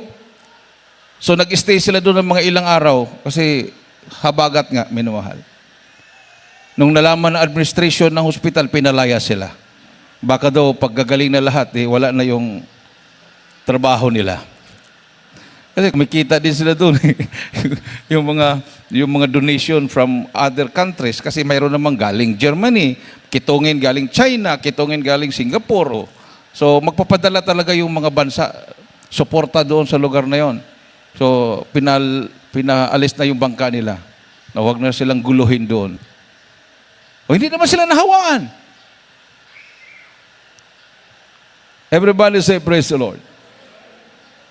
So nag-stay sila doon ng mga ilang araw kasi habagat nga, minamahal. Nung nalaman ng administration ng hospital, pinalaya sila. Baka daw paggagaling na lahat, wala na yung trabaho nila. Kasi kumikita din sila doon. yung mga donation from other countries kasi mayroon namang galing Germany, kitongin galing China, kitongin galing Singapore. So magpapadala talaga yung mga bansa suporta doon sa lugar na yon. So pinaalis na yung bangka nila. Na huwag na silang guluhin doon. O hindi naman sila nahawaan. Everybody say praise the Lord.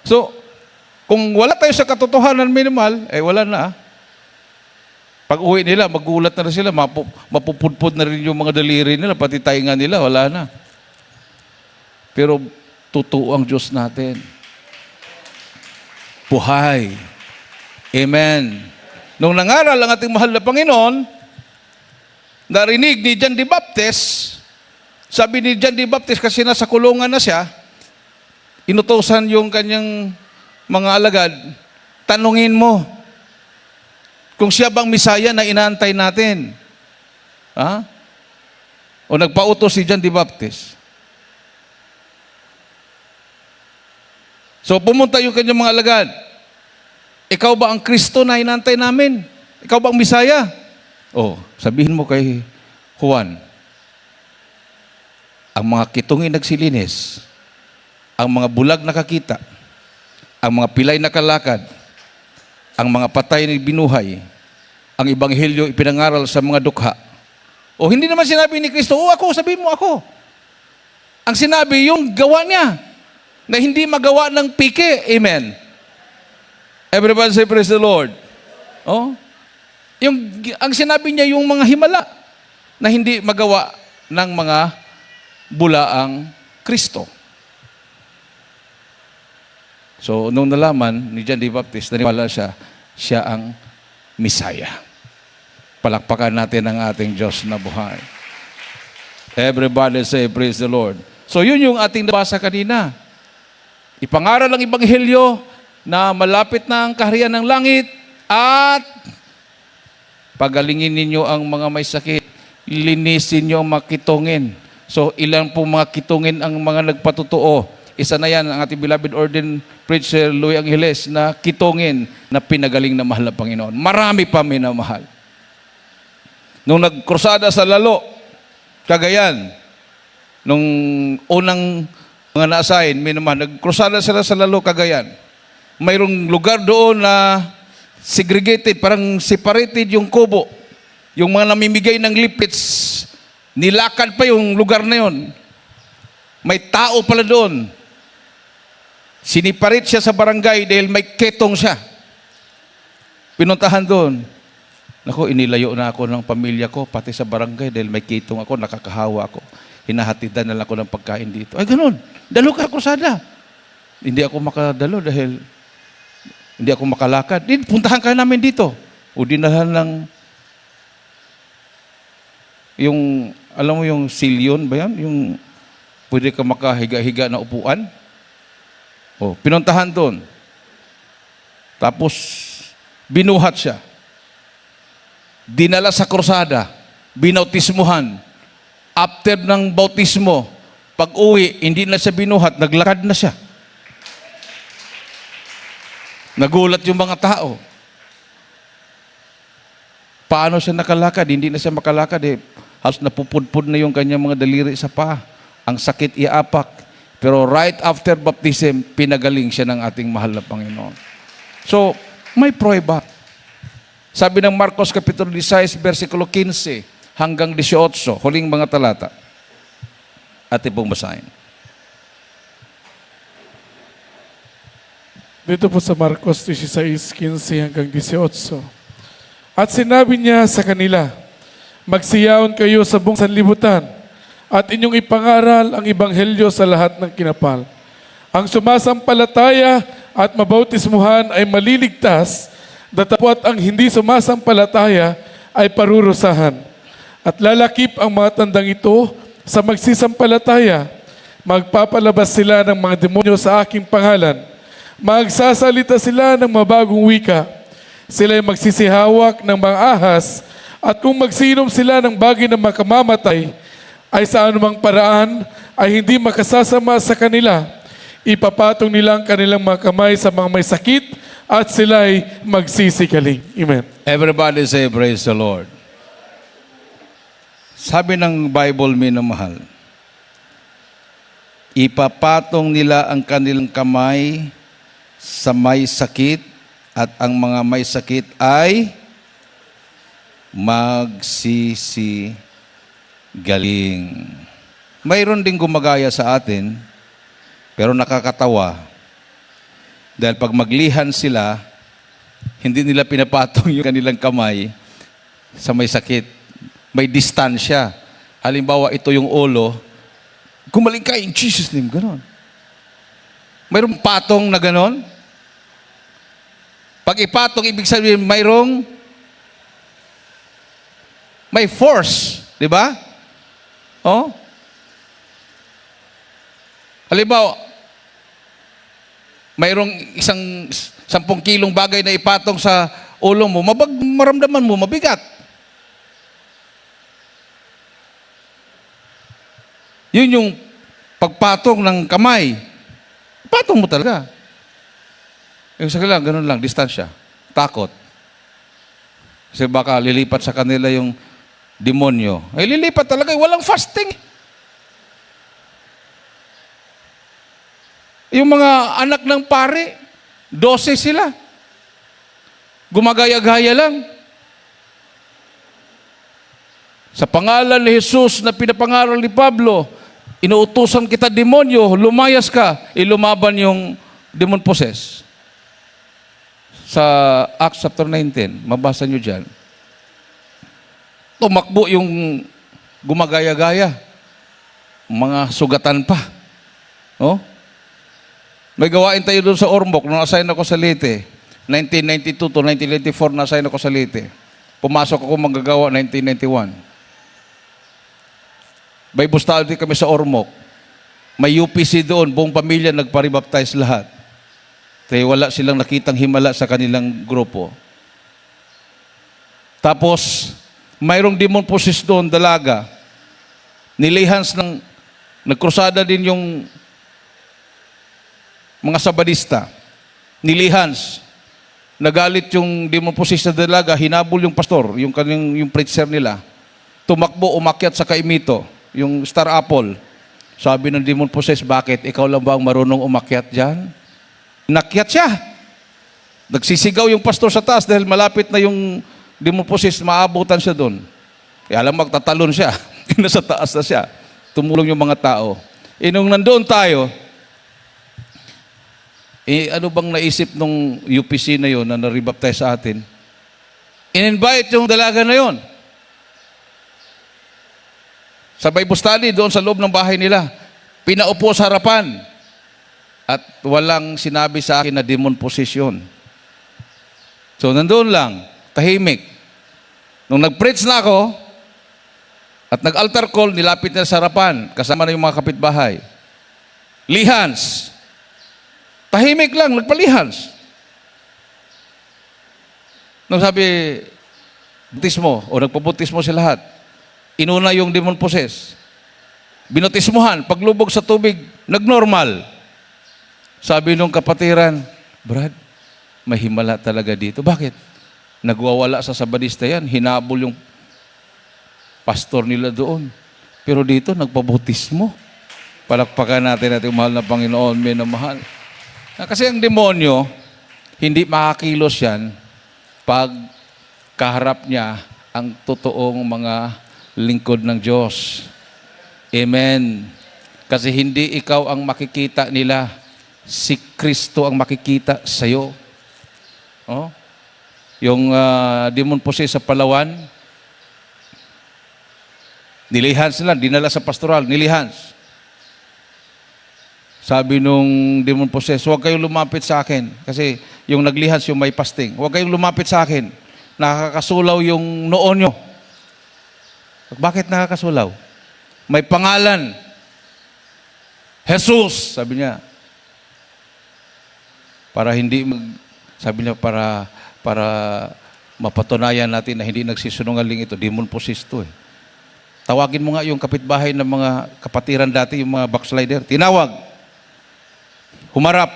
So, kung wala tayo sa katotohanan minimal, wala na. Pag uwi nila, magulat na sila, mapupudpud na rin yung mga daliri nila, pati tainga nila, wala na. Pero, totoo ang Diyos natin. Buhay. Amen. Nung nangaral ang ating mahal na Panginoon, narinig ni John the Baptist, sabi ni John the Baptist, kasi nasa kulungan na siya, inutosan yung kanyang mga alagad Tanungin mo kung siya bang Misaya na inaantay natin. Ha? O nagpautos si John the Baptist. So pumunta yung kanyang mga alagad. Ikaw ba ang Kristo na inaantay namin? Ikaw ba ang Misaya? Oh, sabihin mo kay Juan, ang mga kitungin nagsilinis, ang mga bulag nakakita, ang mga pilay nakalakad, ang mga patay na binuhay, ang ebanghelyo ipinangaral sa mga dukha. O hindi naman sinabi ni Kristo, ako, sabihin mo ako. Ang sinabi, yung gawa niya, na hindi magawa ng pike. Amen. Everybody say, praise the Lord. Oh? Ang sinabi niya, yung mga himala, na hindi magawa ng mga bulaang Kristo. So, nung nalaman ni John the Baptist, naniwala siya, siya ang Misaya. Palakpakan natin ang ating Diyos na buhay. Everybody say, praise the Lord. So, yun yung ating nabasa kanina. Ipangaral ang ebanghelyo na malapit na ang kaharian ng langit at pagalingin ninyo ang mga may sakit, linisin nyo ang mga kitungin. So, ilan po mga kitungin ang mga nagpatutuo? Isa na yan, ang ating beloved ordained preacher Louis Angeles, na kitungin na pinagaling na mahal na Panginoon. Marami pa minamahal. Nung nagkrusada sa Lalo, Cagayan, nung unang mga na-assign, nagkrusada sila sa Lalo, Cagayan. Mayroong lugar doon na segregated, parang separated yung kubo. Yung mga namimigay ng lipits, nilakad pa yung lugar na yun. May tao pala doon. Siniparit siya sa barangay dahil may ketong siya. Pinuntahan doon. Naku, inilayo na ako ng pamilya ko, pati sa barangay dahil may ketong ako, nakakahawa ako. Hinahatidan na lang ako ng pagkain dito. Ay, ganun. Dalo ka, krusada. Hindi ako makadalo dahil hindi ako makalakad. Puntahan ka namin dito. O dinahan ng yung, alam mo yung silyon ba yan? Yung pwede ka makahiga-higa na upuan. O, pinuntahan doon. Tapos, binuhat siya. Dinala sa krusada. Binautismuhan. After ng bautismo, pag uwi, hindi na siya binuhat, naglakad na siya. Nagulat yung mga tao. Paano siya nakalakad? Hindi na siya makalakad eh. Halos napupudpud na yung kanyang mga daliri sa paa. Ang sakit iapak. Pero right after baptism, pinagaling siya ng ating mahal na Panginoon. So, may prueba. Sabi ng Marcos Kapitulo 16, versikulo 15 hanggang 18, huling mga talata. Ating pong basahin. Dito po sa Marcos 16:15 hanggang 18. At sinabi niya sa kanila, magsiyaon kayo sa buong sanlibutan at inyong ipangaral ang ebanghelyo sa lahat ng kinapal. Ang sumasampalataya at mabautismuhan ay maliligtas, datapwat ang hindi sumasampalataya ay parurusahan. At lalakip ang mga tandang ito sa magsisampalataya. Magpapalabas sila ng mga demonyo sa aking pangalan. Magsasalita sila ng mabagong wika. Sila ay magsisihawak ng mga ahas, at kung magsinom sila ng bagay na makamamatay, ay sa anumang paraan ay hindi makasasama sa kanila. Ipapatong nila ang kanilang mga kamay sa mga may sakit, at sila ay magsisikaling. Amen. Everybody say, praise the Lord. Sabi ng Bible, minamahal, ipapatong nila ang kanilang kamay sa may sakit, at ang mga may sakit ay magsisigaling. Mayroon ding gumagaya sa atin, pero nakakatawa. Dahil pag maglihan sila, hindi nila pinapatong yung kanilang kamay sa may sakit. May distansya. Halimbawa, ito yung ulo, gumaling ka in Jesus' name, ganon. Mayroong patong na ganon. Pag ipatong, ibig sabihin, may force. Di ba? Oh? Halimbawa, mayroong isang 10 kilong bagay na ipatong sa ulo mo, maramdaman mo, mabigat. Yun yung pagpatong ng kamay. Patong mo talaga. Yung sa kanila, ganun lang, distansya. Takot. Kasi baka lilipat sa kanila yung demonyo. Ay, lilipat talaga. Walang fasting. Yung mga anak ng pare, 12 sila. Gumagaya-gaya lang. Sa pangalan ni Jesus na pinapangaral ni Pablo, inuutusan kita demonyo, lumayas ka, ilumaban yung demon possessed. Sa Acts chapter 19, mabasa nyo dyan. Tumakbo yung gumagaya-gaya. Mga sugatan pa. Oh? May gawain tayo doon sa Ormoc, nung assign ako sa Leyte. 1992 to 1994 na-assign ako sa Leyte. Pumasok ako manggagawa 1991. Bible study kami sa Ormoc. May UPC doon, buong pamilya nagparibaptize lahat. Kaya wala silang nakitang himala sa kanilang grupo. Tapos, mayroong demon possessed doon, dalaga. Nilihans ng, nagkrusada din yung mga sabadista. Nilihans. Nagalit yung demon possessed na dalaga, hinabol yung pastor, yung preacher nila. Tumakbo, umakyat sa kaimito, yung star apple. Sabi ng demon possessed, bakit? Ikaw lang ba ang marunong umakyat dyan? Nakyat siya. Nagsisigaw yung pastor sa taas dahil malapit na yung demon possessed, maabutan siya doon. Alam, magtatalon siya. Nasa taas na siya. Tumulong yung mga tao. Nung nandoon tayo, ano bang naisip nung UPC na yon na na-rebaptize sa atin? In-invite yung dalaga na yon. Sa Bible study, doon sa loob ng bahay nila, pinaupo sa harapan. At walang sinabi sa akin na demon possession. So, nandoon lang, tahimik. Nung nag-preach na ako, at nag-altar call, nilapit na sa harapan, kasama na yung mga kapitbahay. Lihans. Tahimik lang, nagpalihans. Nung sabi, bautismo, o nagpabautismo si lahat, inuna yung demon possessed. Binotismuhan, paglubog sa tubig, nagnormal. Sabi nung kapatiran, Brad, may himala talaga dito. Bakit? Nagwawala sa sabadista yan, hinabol yung pastor nila doon. Pero dito, nagpabautismo. Palakpakan natin yung mahal na Panginoon, minamahal. Kasi ang demonyo, hindi makakilos yan pag kaharap niya ang totoong mga lingkod ng Diyos. Amen. Kasi hindi ikaw ang makikita nila, si Kristo ang makikita sa iyo. Oh? Yung demon possessed sa Palawan, nilihans sila, dinala sa pastoral, nilihans. Sabi nung demon possessed, huwag kayong lumapit sa akin. Kasi yung naglihans, yung may pasting. Huwag kayong lumapit sa akin. Nakakasulaw yung noo nyo. Bakit nakakasulaw? May pangalan. Jesus, sabi niya. Para hindi, sabi niya, para mapatunayan natin na hindi nagsisunungaling ito. Demon possessed to eh. Tawagin mo nga yung kapitbahay ng mga kapatiran dati, yung mga backslider. Tinawag. Humarap.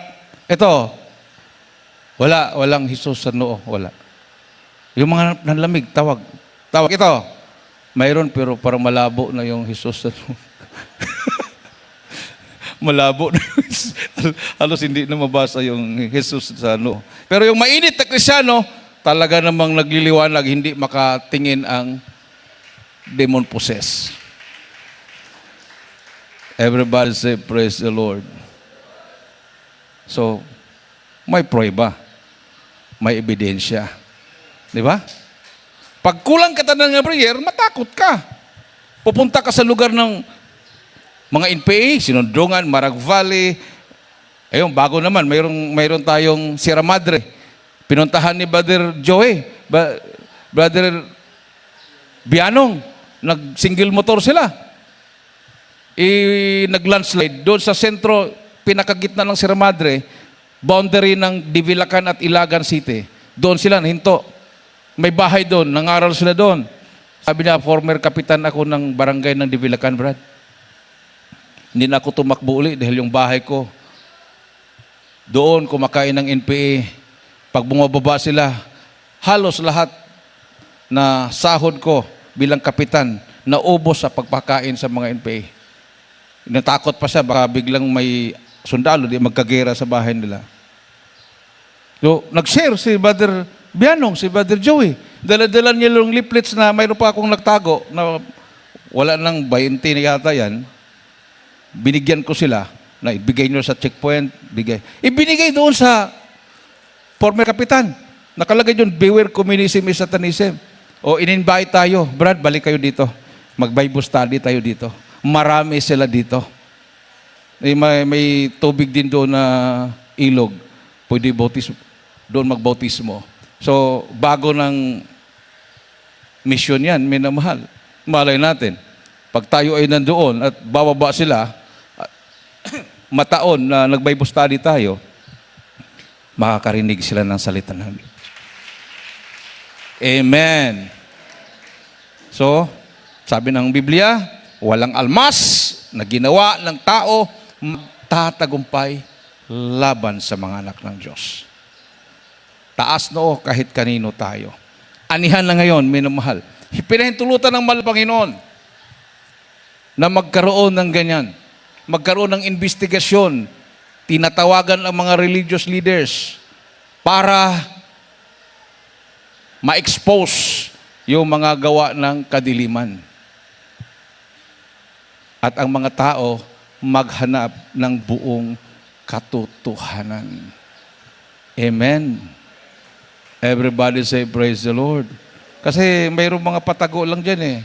Ito. Walang Jesus sa noo. Wala. Yung mga nanlamig, tawag. Tawag. Ito. Mayroon pero parang malabo na yung Jesus sa noo. Malabo na. Halos hindi na mabasa yung Jesus sa noo. Pero yung mainit na Kristyano, talaga namang nagliliwanag, hindi makatingin ang demon possessed. Everybody say, praise the Lord. So, may prueba. May ebidensya. Di ba? Pag kulang ka ng prayer, matakot ka. Pupunta ka sa lugar ng mga NPA, Sinundungan, Marag Valley. Ayun, bago naman, mayroon tayong Sierra Madre. Pinuntahan ni Brother Joey, Brother Bianong, nag-single motor sila. Nag-landslide doon sa sentro, pinakagitna ng Sierra Madre, boundary ng Divilacan at Ilagan City. Doon sila nahinto. May bahay doon, nangaral sila doon. Sabi niya, former kapitan ako ng barangay ng Divilacan, Brad. Hindi na ako tumakbo uli dahil yung bahay ko, doon kumakain ng NPA. Pag bumababa sila, halos lahat na sahod ko bilang kapitan, naubos sa pagpakain sa mga NPA. Natakot pa siya, baka biglang may sundalo, di magkagera sa bahay nila. So, nag-share si Brother Bianong, si Brother Joey. Dala-dala niya yung leaflets na mayroon pa akong nagtago na wala nang 20 na yata yan. Binigyan ko sila na ibigay nyo sa checkpoint. Ibinigay doon sa former kapitan. Nakalagay doon, beware communism is satanism. O in-invite tayo, Brad, balik kayo dito. Mag-Bible study tayo dito. Marami sila dito. May tubig din doon na ilog. Pwede doon magbautismo. So, bago ng mission yan, minamahal. Malay natin, pag tayo ay nandoon at bababa sila, mataon na nag-Bible study tayo, makakarinig sila ng salita ng Diyos. Amen. So, sabi ng Biblia, walang almas na ginawa ng tao magtatagumpay laban sa mga anak ng Diyos. Taas noo kahit kanino tayo. Anihan na ngayon, minamahal. Pinahintulutan ng mahal Panginoon na magkaroon ng ganyan. Magkaroon ng investigasyon. Tinatawagan ang mga religious leaders para ma-expose yung mga gawa ng kadiliman. At ang mga tao maghanap ng buong katotohanan. Amen. Everybody say, praise the Lord. Kasi mayroong mga patago lang dyan eh.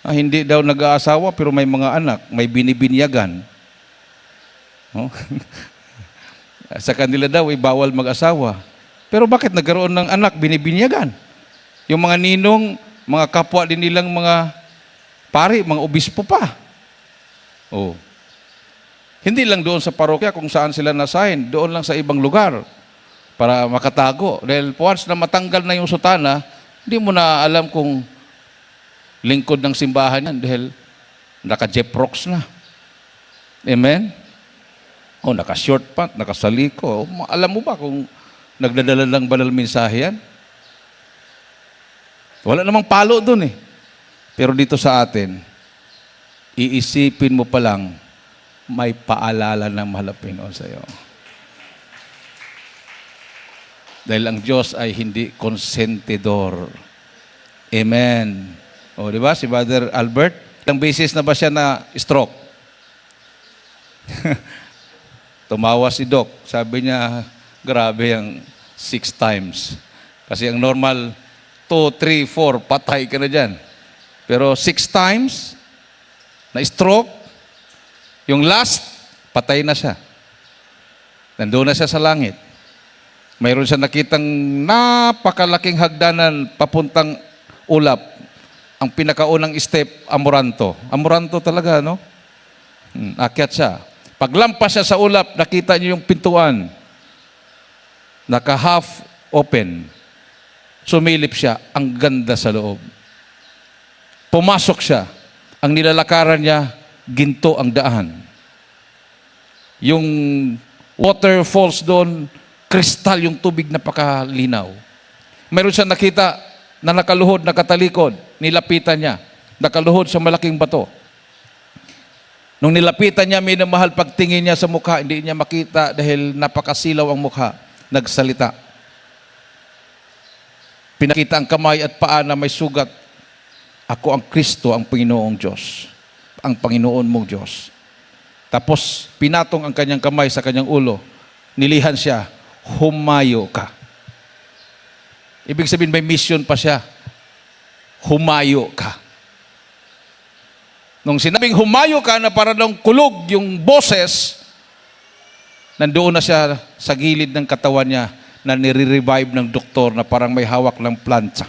Hindi daw nag-aasawa pero may mga anak, may binibinyagan. Oh? Sa kanila daw, bawal mag-asawa. Pero bakit nagkaroon ng anak, binibinyagan? Yung mga ninong, mga kapwa din nilang mga pari, mga obispo pa. Oh. Hindi lang doon sa parokya kung saan sila nasign, doon lang sa ibang lugar para makatago. Dahil once na matanggal na yung sutana, hindi mo na alam kung lingkod ng simbahan yan dahil naka-jeprox na. Amen? O naka-short pant, nakasaliko. Alam mo ba kung nagdadala ng banal mensahe yan? Wala namang palo doon eh. Pero dito sa atin, iisipin mo pa lang, may paalala ng mahal na Panginoon sa iyo. Dahil ang Diyos ay hindi konsentidor. Amen. O, di ba? Si Brother Albert, ilang beses na ba siya na stroke? Tumawa si Doc. Sabi niya, grabe yung 6 times. Kasi ang normal, 2, 3, 4, patay ka na dyan. Pero 6 times, na stroke, yung last, patay na siya. Nandoon na siya sa langit. Mayroon siya nakitang napakalaking hagdanan papuntang ulap. Ang pinakaunang step, Amoranto. Amoranto talaga, no? Akyat siya. Paglampas siya sa ulap, nakita niyo yung pintuan. Naka-half open. Sumilip siya. Ang ganda sa loob. Pumasok siya. Ang nilalakaran niya, ginto ang daan. Yung waterfalls doon, kristal yung tubig na pakalinaw. Meron siya nakita na nakaluhod, nakatalikod. Nilapitan niya. Nakaluhod sa malaking bato. Nung nilapitan niya, minamahal, pagtingin niya sa mukha, hindi niya makita dahil napakasilaw ang mukha. Nagsalita. Pinakita ang kamay at paa na may sugat. Ako ang Kristo, ang Panginoong Diyos. Ang Panginoon mong Diyos. Tapos, pinatong ang kanyang kamay sa kanyang ulo. Nilihan siya, humayo ka. Ibig sabihin, may mission pa siya. Humayo ka. Nung sinabing humayo ka na para nang kulog yung boses, nandoon na siya sa gilid ng katawan niya na nire-revive ng doktor na parang may hawak ng plancha.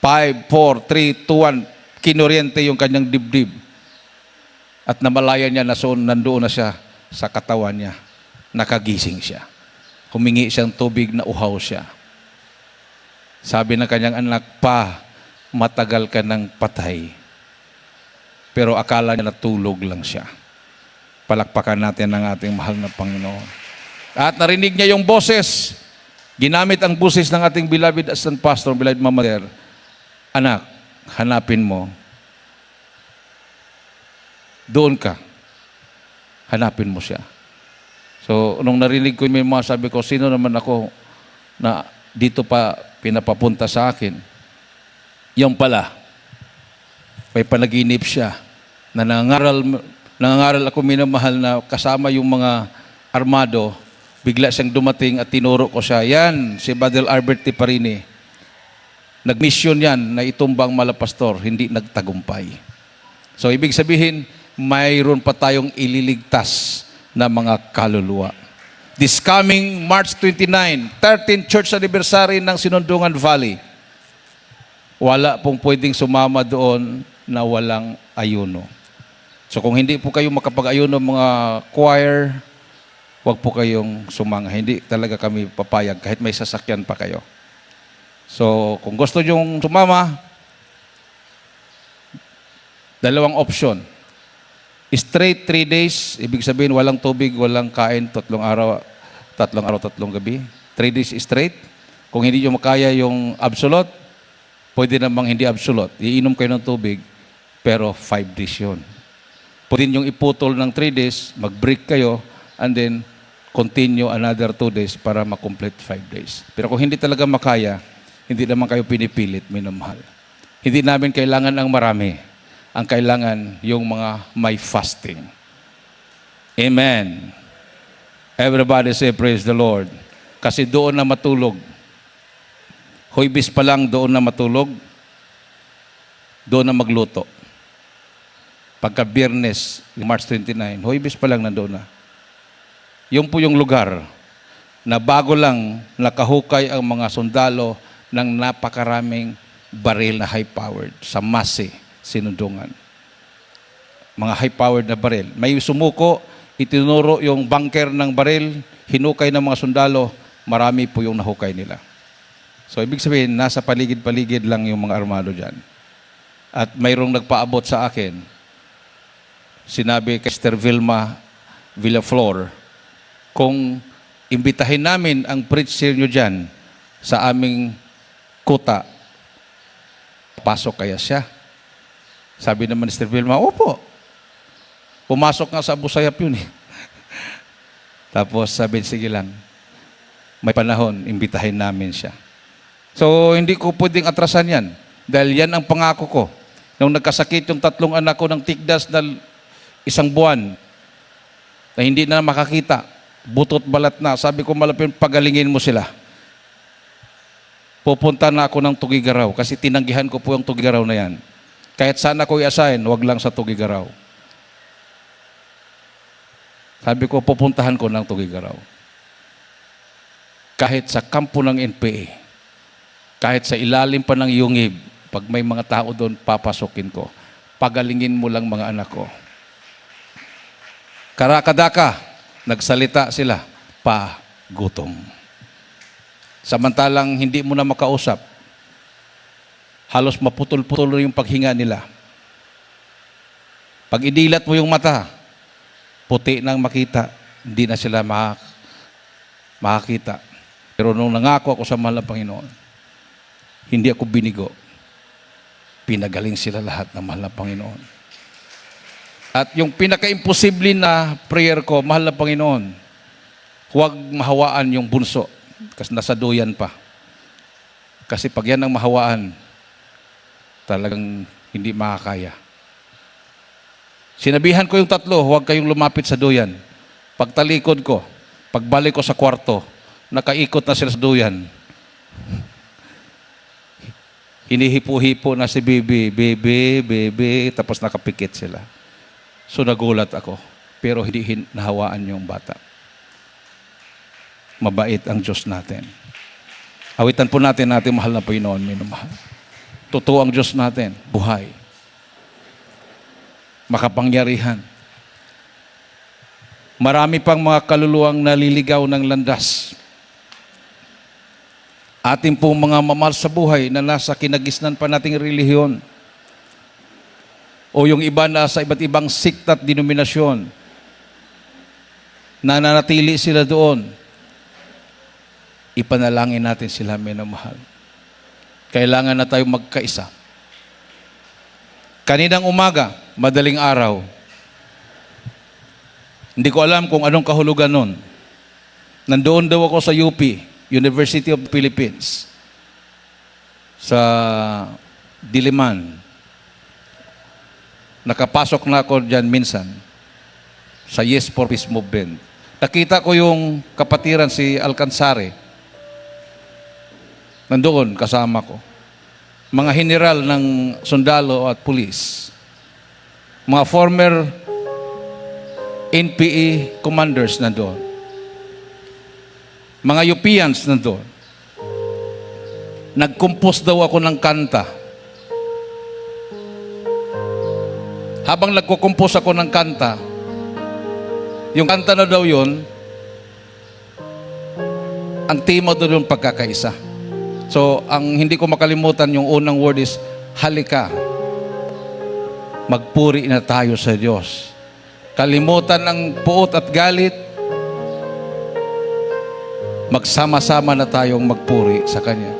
5, 4, 3, 2, 1, kinoriente yung kanyang dibdib. At namalayan niya na nandoon na siya sa katawan niya. Nakagising siya. humingi siyang tubig na uhaw siya. Sabi ng kanyang anak, "Pa, matagal ka ng patay." Pero akala niya natulog lang siya. Palakpakan natin ang ating mahal na Panginoon. At narinig niya yung boses. Ginamit ang boses ng ating beloved assistant pastor, beloved Mama Ter. "Anak, hanapin mo. Doon ka. Hanapin mo siya." So, nung narinig ko yung mga sabi ko, sino naman ako na dito pa pinapapunta sa akin? Yung pala, may panaginip siya na nangangaral ako minamahal na kasama yung mga armado. Bigla siyang dumating at tinuro ko siya. Yan, si Badel Albert Tiparini. Nagmisyon yan na itumbang malapastor, hindi nagtagumpay. So, ibig sabihin, mayroon pa tayong ililigtas na mga kaluluwa. This coming March 29, 13th Church Anniversary ng Sinundungan Valley. Wala pong pwedeng sumama doon na walang ayuno. So kung hindi po kayo makapag-ayuno mga choir, wag po kayong sumanga. Hindi talaga kami papayag kahit may sasakyan pa kayo. So kung gusto nyong sumama, dalawang option. Straight 3 days, ibig sabihin walang tubig, walang kain, 3 araw, 3 gabi. 3 days straight. Kung hindi nyo makaya yung absolute, pwede namang hindi absolute. Iinom kayo ng tubig, pero 5 days yun. Pwede nyo iputol ng 3 days, mag-break kayo, and then continue another 2 days para makomplete 5 days. Pero kung hindi talaga makaya, hindi naman kayo pinipilit, minamahal. Hindi namin kailangan ang marami. Ang kailangan yung mga may fasting. Amen. Everybody say praise the Lord. Kasi doon na matulog. Huwebes pa lang doon na matulog. Doon na magluto. Pagka Biyernes, March 29, Huwebes pa lang nandoon na. Yun po yung lugar na bago lang nakahukay ang mga sundalo ng napakaraming baril na high-powered sa Masi, Sinundungan. Mga high-powered na baril. May sumuko, itinuro yung bunker ng baril, hinukay ng mga sundalo, marami po yung nahukay nila. So, ibig sabihin, nasa paligid-paligid lang yung mga armado dyan. At mayroong nagpaabot sa akin, sinabi kay Sister Vilma Villaflor, kung imbitahin namin ang preacher nyo dyan sa aming kuta, pasok kaya siya? Sabi naman ni Sister Vilma, opo. Pumasok nga sa Abu Sayyaf yun eh. Tapos sabi, sige lang, may panahon, imbitahin namin siya. So, hindi ko pwedeng atrasan yan. Dahil yan ang pangako ko. Nung nagkasakit yung 3 anak ko ng tigdas na 1 buwan, na hindi na makakita, butot balat na, sabi ko malapit, pagalingin mo sila. Pupunta na ako ng Tugigaraw kasi tinanggihan ko po yung Tugigaraw na yan. Kahit saan ako i-assign, wag lang sa Tugigaraw. Sabi ko, pupuntahan ko ng Tugigaraw. Kahit sa kampo ng NPA, kahit sa ilalim pa ng yungib, pag may mga tao doon, papasukin ko. Pagalingin mo lang mga anak ko. Karakadaka, nagsalita sila, gutom. Samantalang hindi mo na makausap, halos maputol-putol yung paghinga nila. Pag idilat mo yung mata, puti nang makita, hindi na sila makakita. Pero nung nangako ako sa mahal na Panginoon, hindi ako binigo. Pinagaling sila lahat ng mahal na Panginoon. At yung pinaka-imposible na prayer ko, mahal na Panginoon, huwag mahawaan yung bunso kasi nasa duyan pa. Kasi pag yan ang mahawaan, talagang hindi makakaya. Sinabihan ko yung 3, huwag kayong lumapit sa duyan. Pagtalikod ko, pagbalik ko sa kwarto, nakaikot na sila sa duyan. Hinihipo-hipo na si Bebe, tapos nakapikit sila. So nagulat ako, pero hindi nahawaan yung bata. Mabait ang Diyos natin. Awitan po natin mahal na Panginoon, minamahal. Totoo ang Diyos natin, buhay. Makapangyarihan. Marami pang mga kaluluwang naliligaw ng landas. Ating pong mga mamahal sa buhay na nasa kinagisnan pa nating relihiyon, o yung iba na sa iba't ibang sikta at denominasyon, nananatili sila doon, ipanalangin natin sila, minamahal. Kailangan na tayo magkaisa. Kaninang umaga, madaling araw, hindi ko alam kung anong kahulugan nun. Nandoon daw ako sa UP, University of the Philippines, sa Diliman. Nakapasok na ako dyan minsan sa Yes for Peace Movement. Nakita ko yung kapatiran si Alcansare. Nandoon, kasama ko. Mga general ng sundalo at pulis. Mga former NPA commanders nandoon. Mga Europeans nandoon. Nag-compose daw ako ng kanta. Habang nagko-compose ako ng kanta, yung kanta na daw yun, ang tema doon yung pagkakaisa. So, ang hindi ko makalimutan, yung unang word is, halika, magpuri na tayo sa Diyos. Kalimutan ang puot at galit, magsama-sama na tayong magpuri sa Kanya.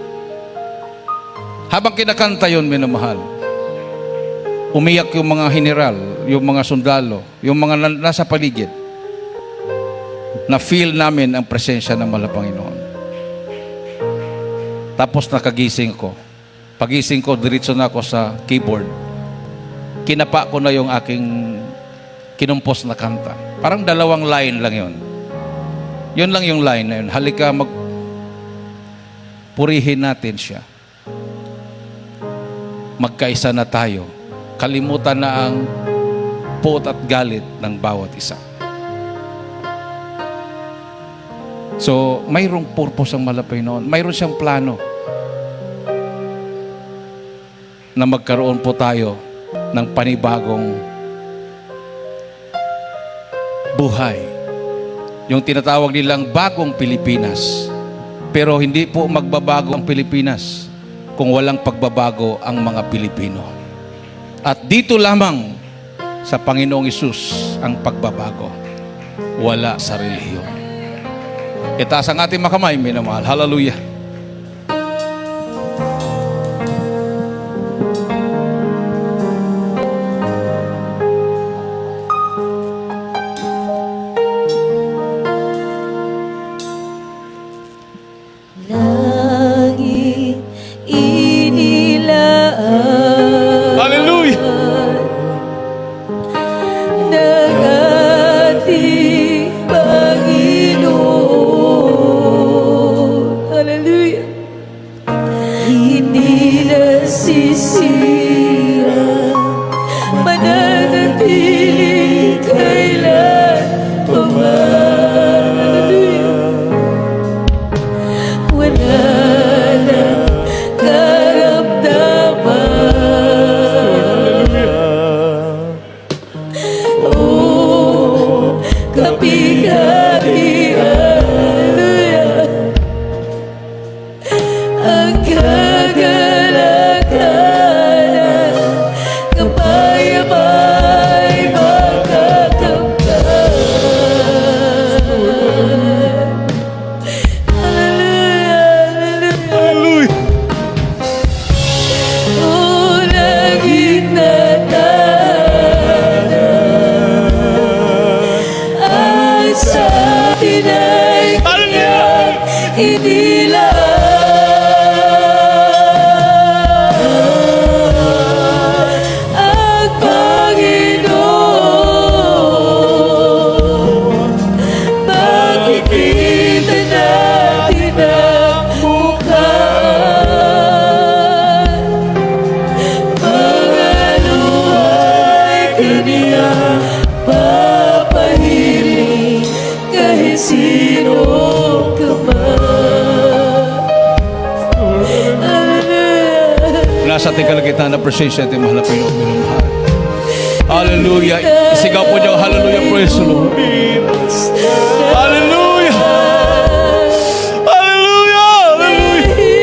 Habang kinakanta yun, minamahal, umiyak yung mga general, yung mga sundalo, yung mga nasa paligid. Na-feel namin ang presensya ng mahal na Panginoon. Tapos nakagising ko. Pagising ko, diretso na ako sa keyboard. Kinapa ko na yung aking kinumpos na kanta. Parang 2 line lang yun. Yun lang yung line na yun. Halika, purihin natin siya. Magkaisa na tayo. Kalimutan na ang puot at galit ng bawat isa. So, mayroong purpose ang malapay noon. Mayroon siyang plano na magkaroon po tayo ng panibagong buhay. Yung tinatawag nilang bagong Pilipinas. Pero hindi po magbabago ang Pilipinas kung walang pagbabago ang mga Pilipino. At dito lamang sa Panginoong Hesus ang pagbabago. Wala sa relihiyon. Itaas ang ating makamay, minamahal. Hallelujah. Langit inilaan Hallelujah. ng ating Panginoon. Hallelujah. Hindi nasisira, mananatili kailan paman. Hallelujah. Wala na karamdaman. Oh, kapigharian. Hallelujah. Ang kagalakan, kapayapa'y makakamtan. Hallelujah. Oh, langit na tahanan, ang sa atin ay Kanyang inilaan. Ang Panginoon, makikita natin ang mukhaan. Mga luhay Kaniyang papahiling kahit sino ka man. Hallelujah. Nasa ating kalagitnaan na presensya ating mahal na Panginoon, minamahal. Hallelujah. Isigaw po niyo, hallelujah, praise the Lord. Hallelujah. Hallelujah. Hallelujah.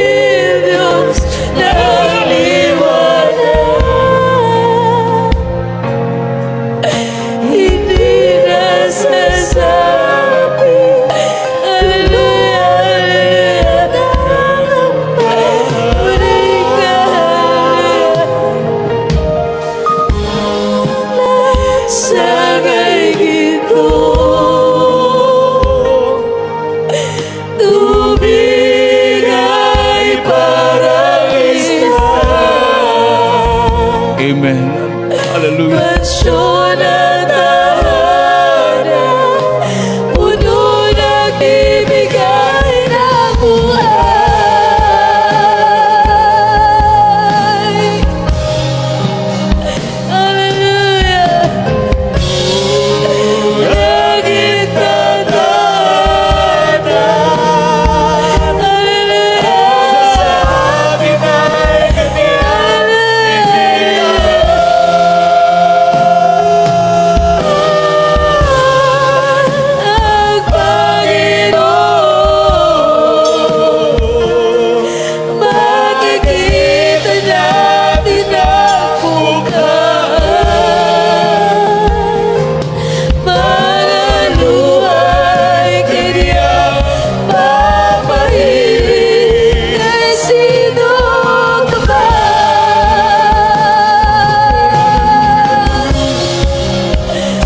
Amen. Hallelujah. Mansyon ang tahanan, puno ng ibigay ng buhay. Hallelujah. Langit na tahanan. Ang Panginoon, makikita natin ang bukas. Mga luhay Kanyang papahiling kay sino ka ba?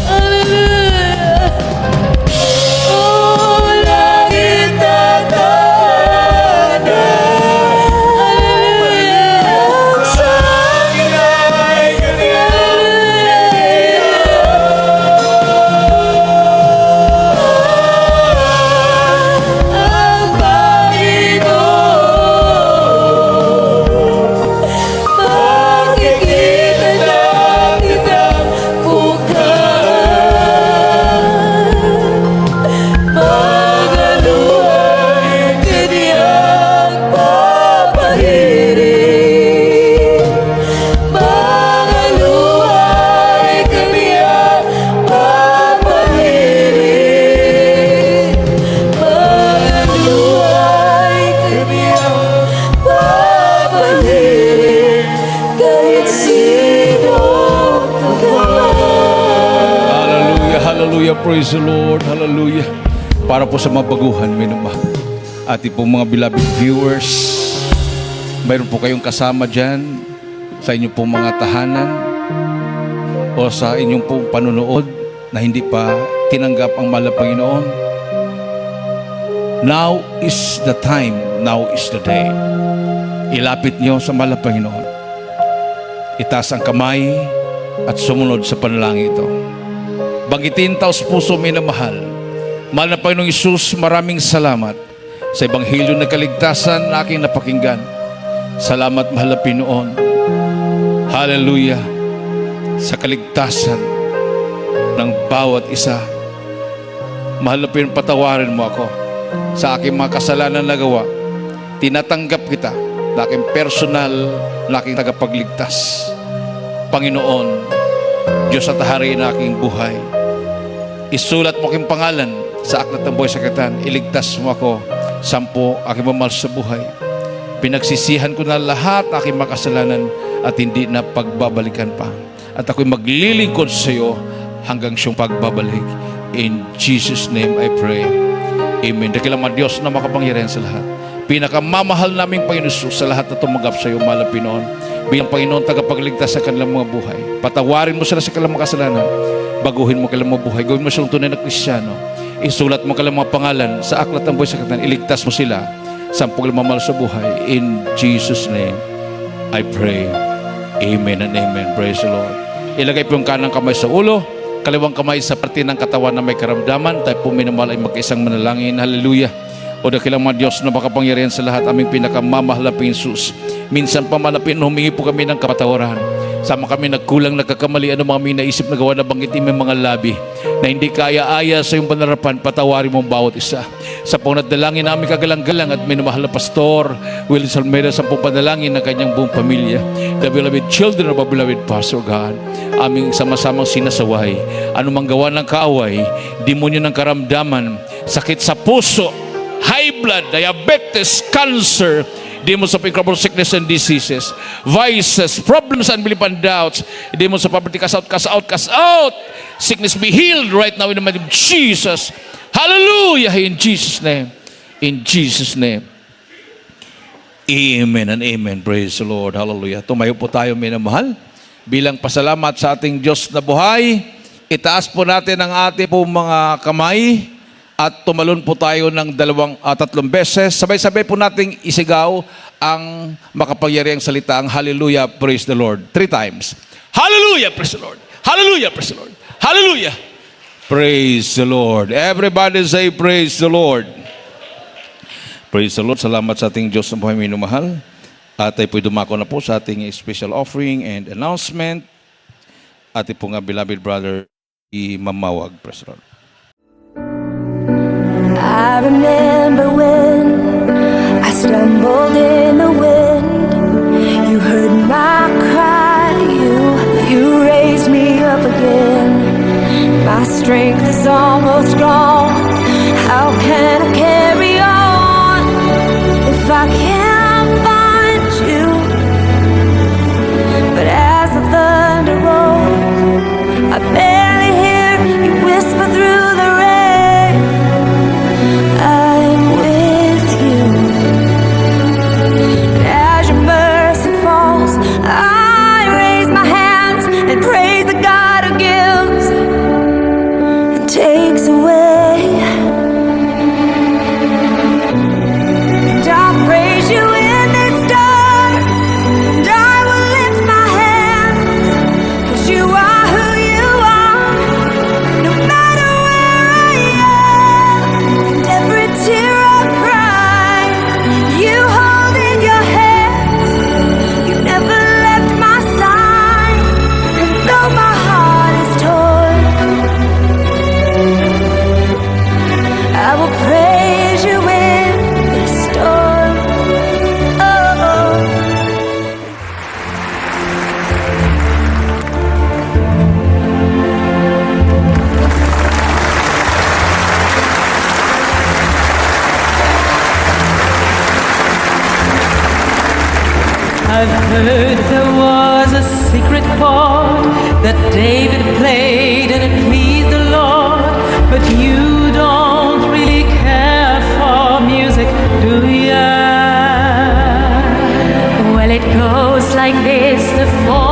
Hallelujah. Oh, langit at tahanan. Hallelujah. Sa akin ay ang Panginoon, makikita natin ang bukas. Mga luhay Kanyang papahiling. Mga luhay Kanyang papahiling. Mga luhay Kanyang papahiling. Kahit sino ka man. Hallelujah, hallelujah, praise the Lord, hallelujah. Para po sa mga baguhan, minamahal. Ating po mga beloved viewers, mayroon po kayong kasama dyan sa inyong pong mga tahanan o sa inyong pong panunood na hindi pa tinanggap ang mahal na Panginoon. Now is the time, now is the day. Ilapit niyo sa mahal na Panginoon. Itaas ang kamay at sumunod sa panalangin ito. Banggitin taos puso minamahal. Mahal na Panginoong Isus, maraming salamat sa Ebanghelyo na kaligtasan na aking napakinggan. Salamat, mahal na Panginoon. Hallelujah. Sa kaligtasan ng bawat isa. Mahal na Panginoon, patawarin mo ako sa aking mga kasalanan na gawa. Tinatanggap kita na aking personal na aking tagapagligtas. Panginoon, Diyos at Hari na aking buhay. Isulat mo aking pangalan sa aklat ng buhay sa katan. Iligtas mo ako, sampo aking mamahal sa buhay. Pinagsisihan ko na lahat ng aking makasalanan at hindi na pagbabalikan pa. At ako'y maglilingkod sa iyo hanggang siyang pagbabalik. In Jesus' name I pray. Amen. Dakilang Diyos na makapangyarihan sa lahat. Pinakamamahal naming Panginoon Jesus sa lahat na tumanggap sa iyo, mahal na Panginoon. Bilang Panginoon, tagapagligtas sa kanilang mga buhay. Patawarin mo sila sa kanilang mga kasalanan. Baguhin mo kanilang mga buhay. Gawin mo silang tunay na Kristiyano. Isulat mo kanilang mga pangalan sa aklat ng buhay sa katan. Iligtas mo sila sa pagmamahal sa buhay. In Jesus' name, I pray. Amen and amen. Praise the Lord. Ilagay po yung kanang kamay sa ulo, kaliwang kamay sa parte ng katawan na may karamdaman. Tayo po minamahal ay magkaisang manalangin. Hallelujah. O dakilang mga Diyos na makapangyarihan sa lahat, aming pinakamamahal na Jesus. Minsan pa malapit, humingi po kami ng kapatawaran. Sama kami nagkulang, nagkakamali, ano mga minaisip na gawa na banggitin may mga labi na hindi kaya-aya sa iyong panarapan, patawarin mo ang bawat isa. Sa panadalangin namin kagalang-galang at minamahal na Pastor Willis Almeida sa panalangin ng kanyang buong pamilya. The beloved children of our beloved Pastor God, aming sama-samang sinasaway. Anumang gawa ng kaaway, demonyo ng karamdaman, sakit sa puso, high blood, diabetes, cancer, demons of incurable sickness and diseases, vices, problems, unbelief and doubts, demons of poverty, cast out, cast out, cast out. Sickness be healed right now in the name of Jesus. Hallelujah! In Jesus' name. In Jesus' name. Amen and amen. Praise the Lord. Hallelujah. Tumayo po tayo, minamahal. Bilang pasalamat sa ating Diyos na buhay, itaas po natin ang ating po mga kamay at tumalon po tayo ng 3 beses. Sabay-sabay po nating isigaw ang makapangyarihang salita, ang hallelujah, praise the Lord. 3 times. Hallelujah, praise the Lord. Hallelujah, praise the Lord. Hallelujah. Praise the Lord. Everybody say praise the Lord. Praise the Lord. Salamat sa ating Diyos na buhay minumahal. At tayo po'y dumako na po sa ating special offering and announcement. Ating po nga beloved brother, Mamawag. Praise the Lord. I remember when I stumbled in the wind. You heard my cry, you raised me up again. My strength is almost gone. How can I carry on if I can't find you? But as the thunder rolls, I barely hear you whisper through the rain. I'm with you. And as your mercy falls, I raise my hands and praise the God who gives and takes away. And I'll praise you in this dark, and I will lift my hands, 'cause you are who you are, no matter where I am. And every tear I cry, you hold in your hands. You never left my side, and though my heart is torn, I will praise you in this storm. Oh. I've heard there was a secret chord that David played and it pleased the Lord. But you don't really care for music, do ya? Well, it goes like this, the four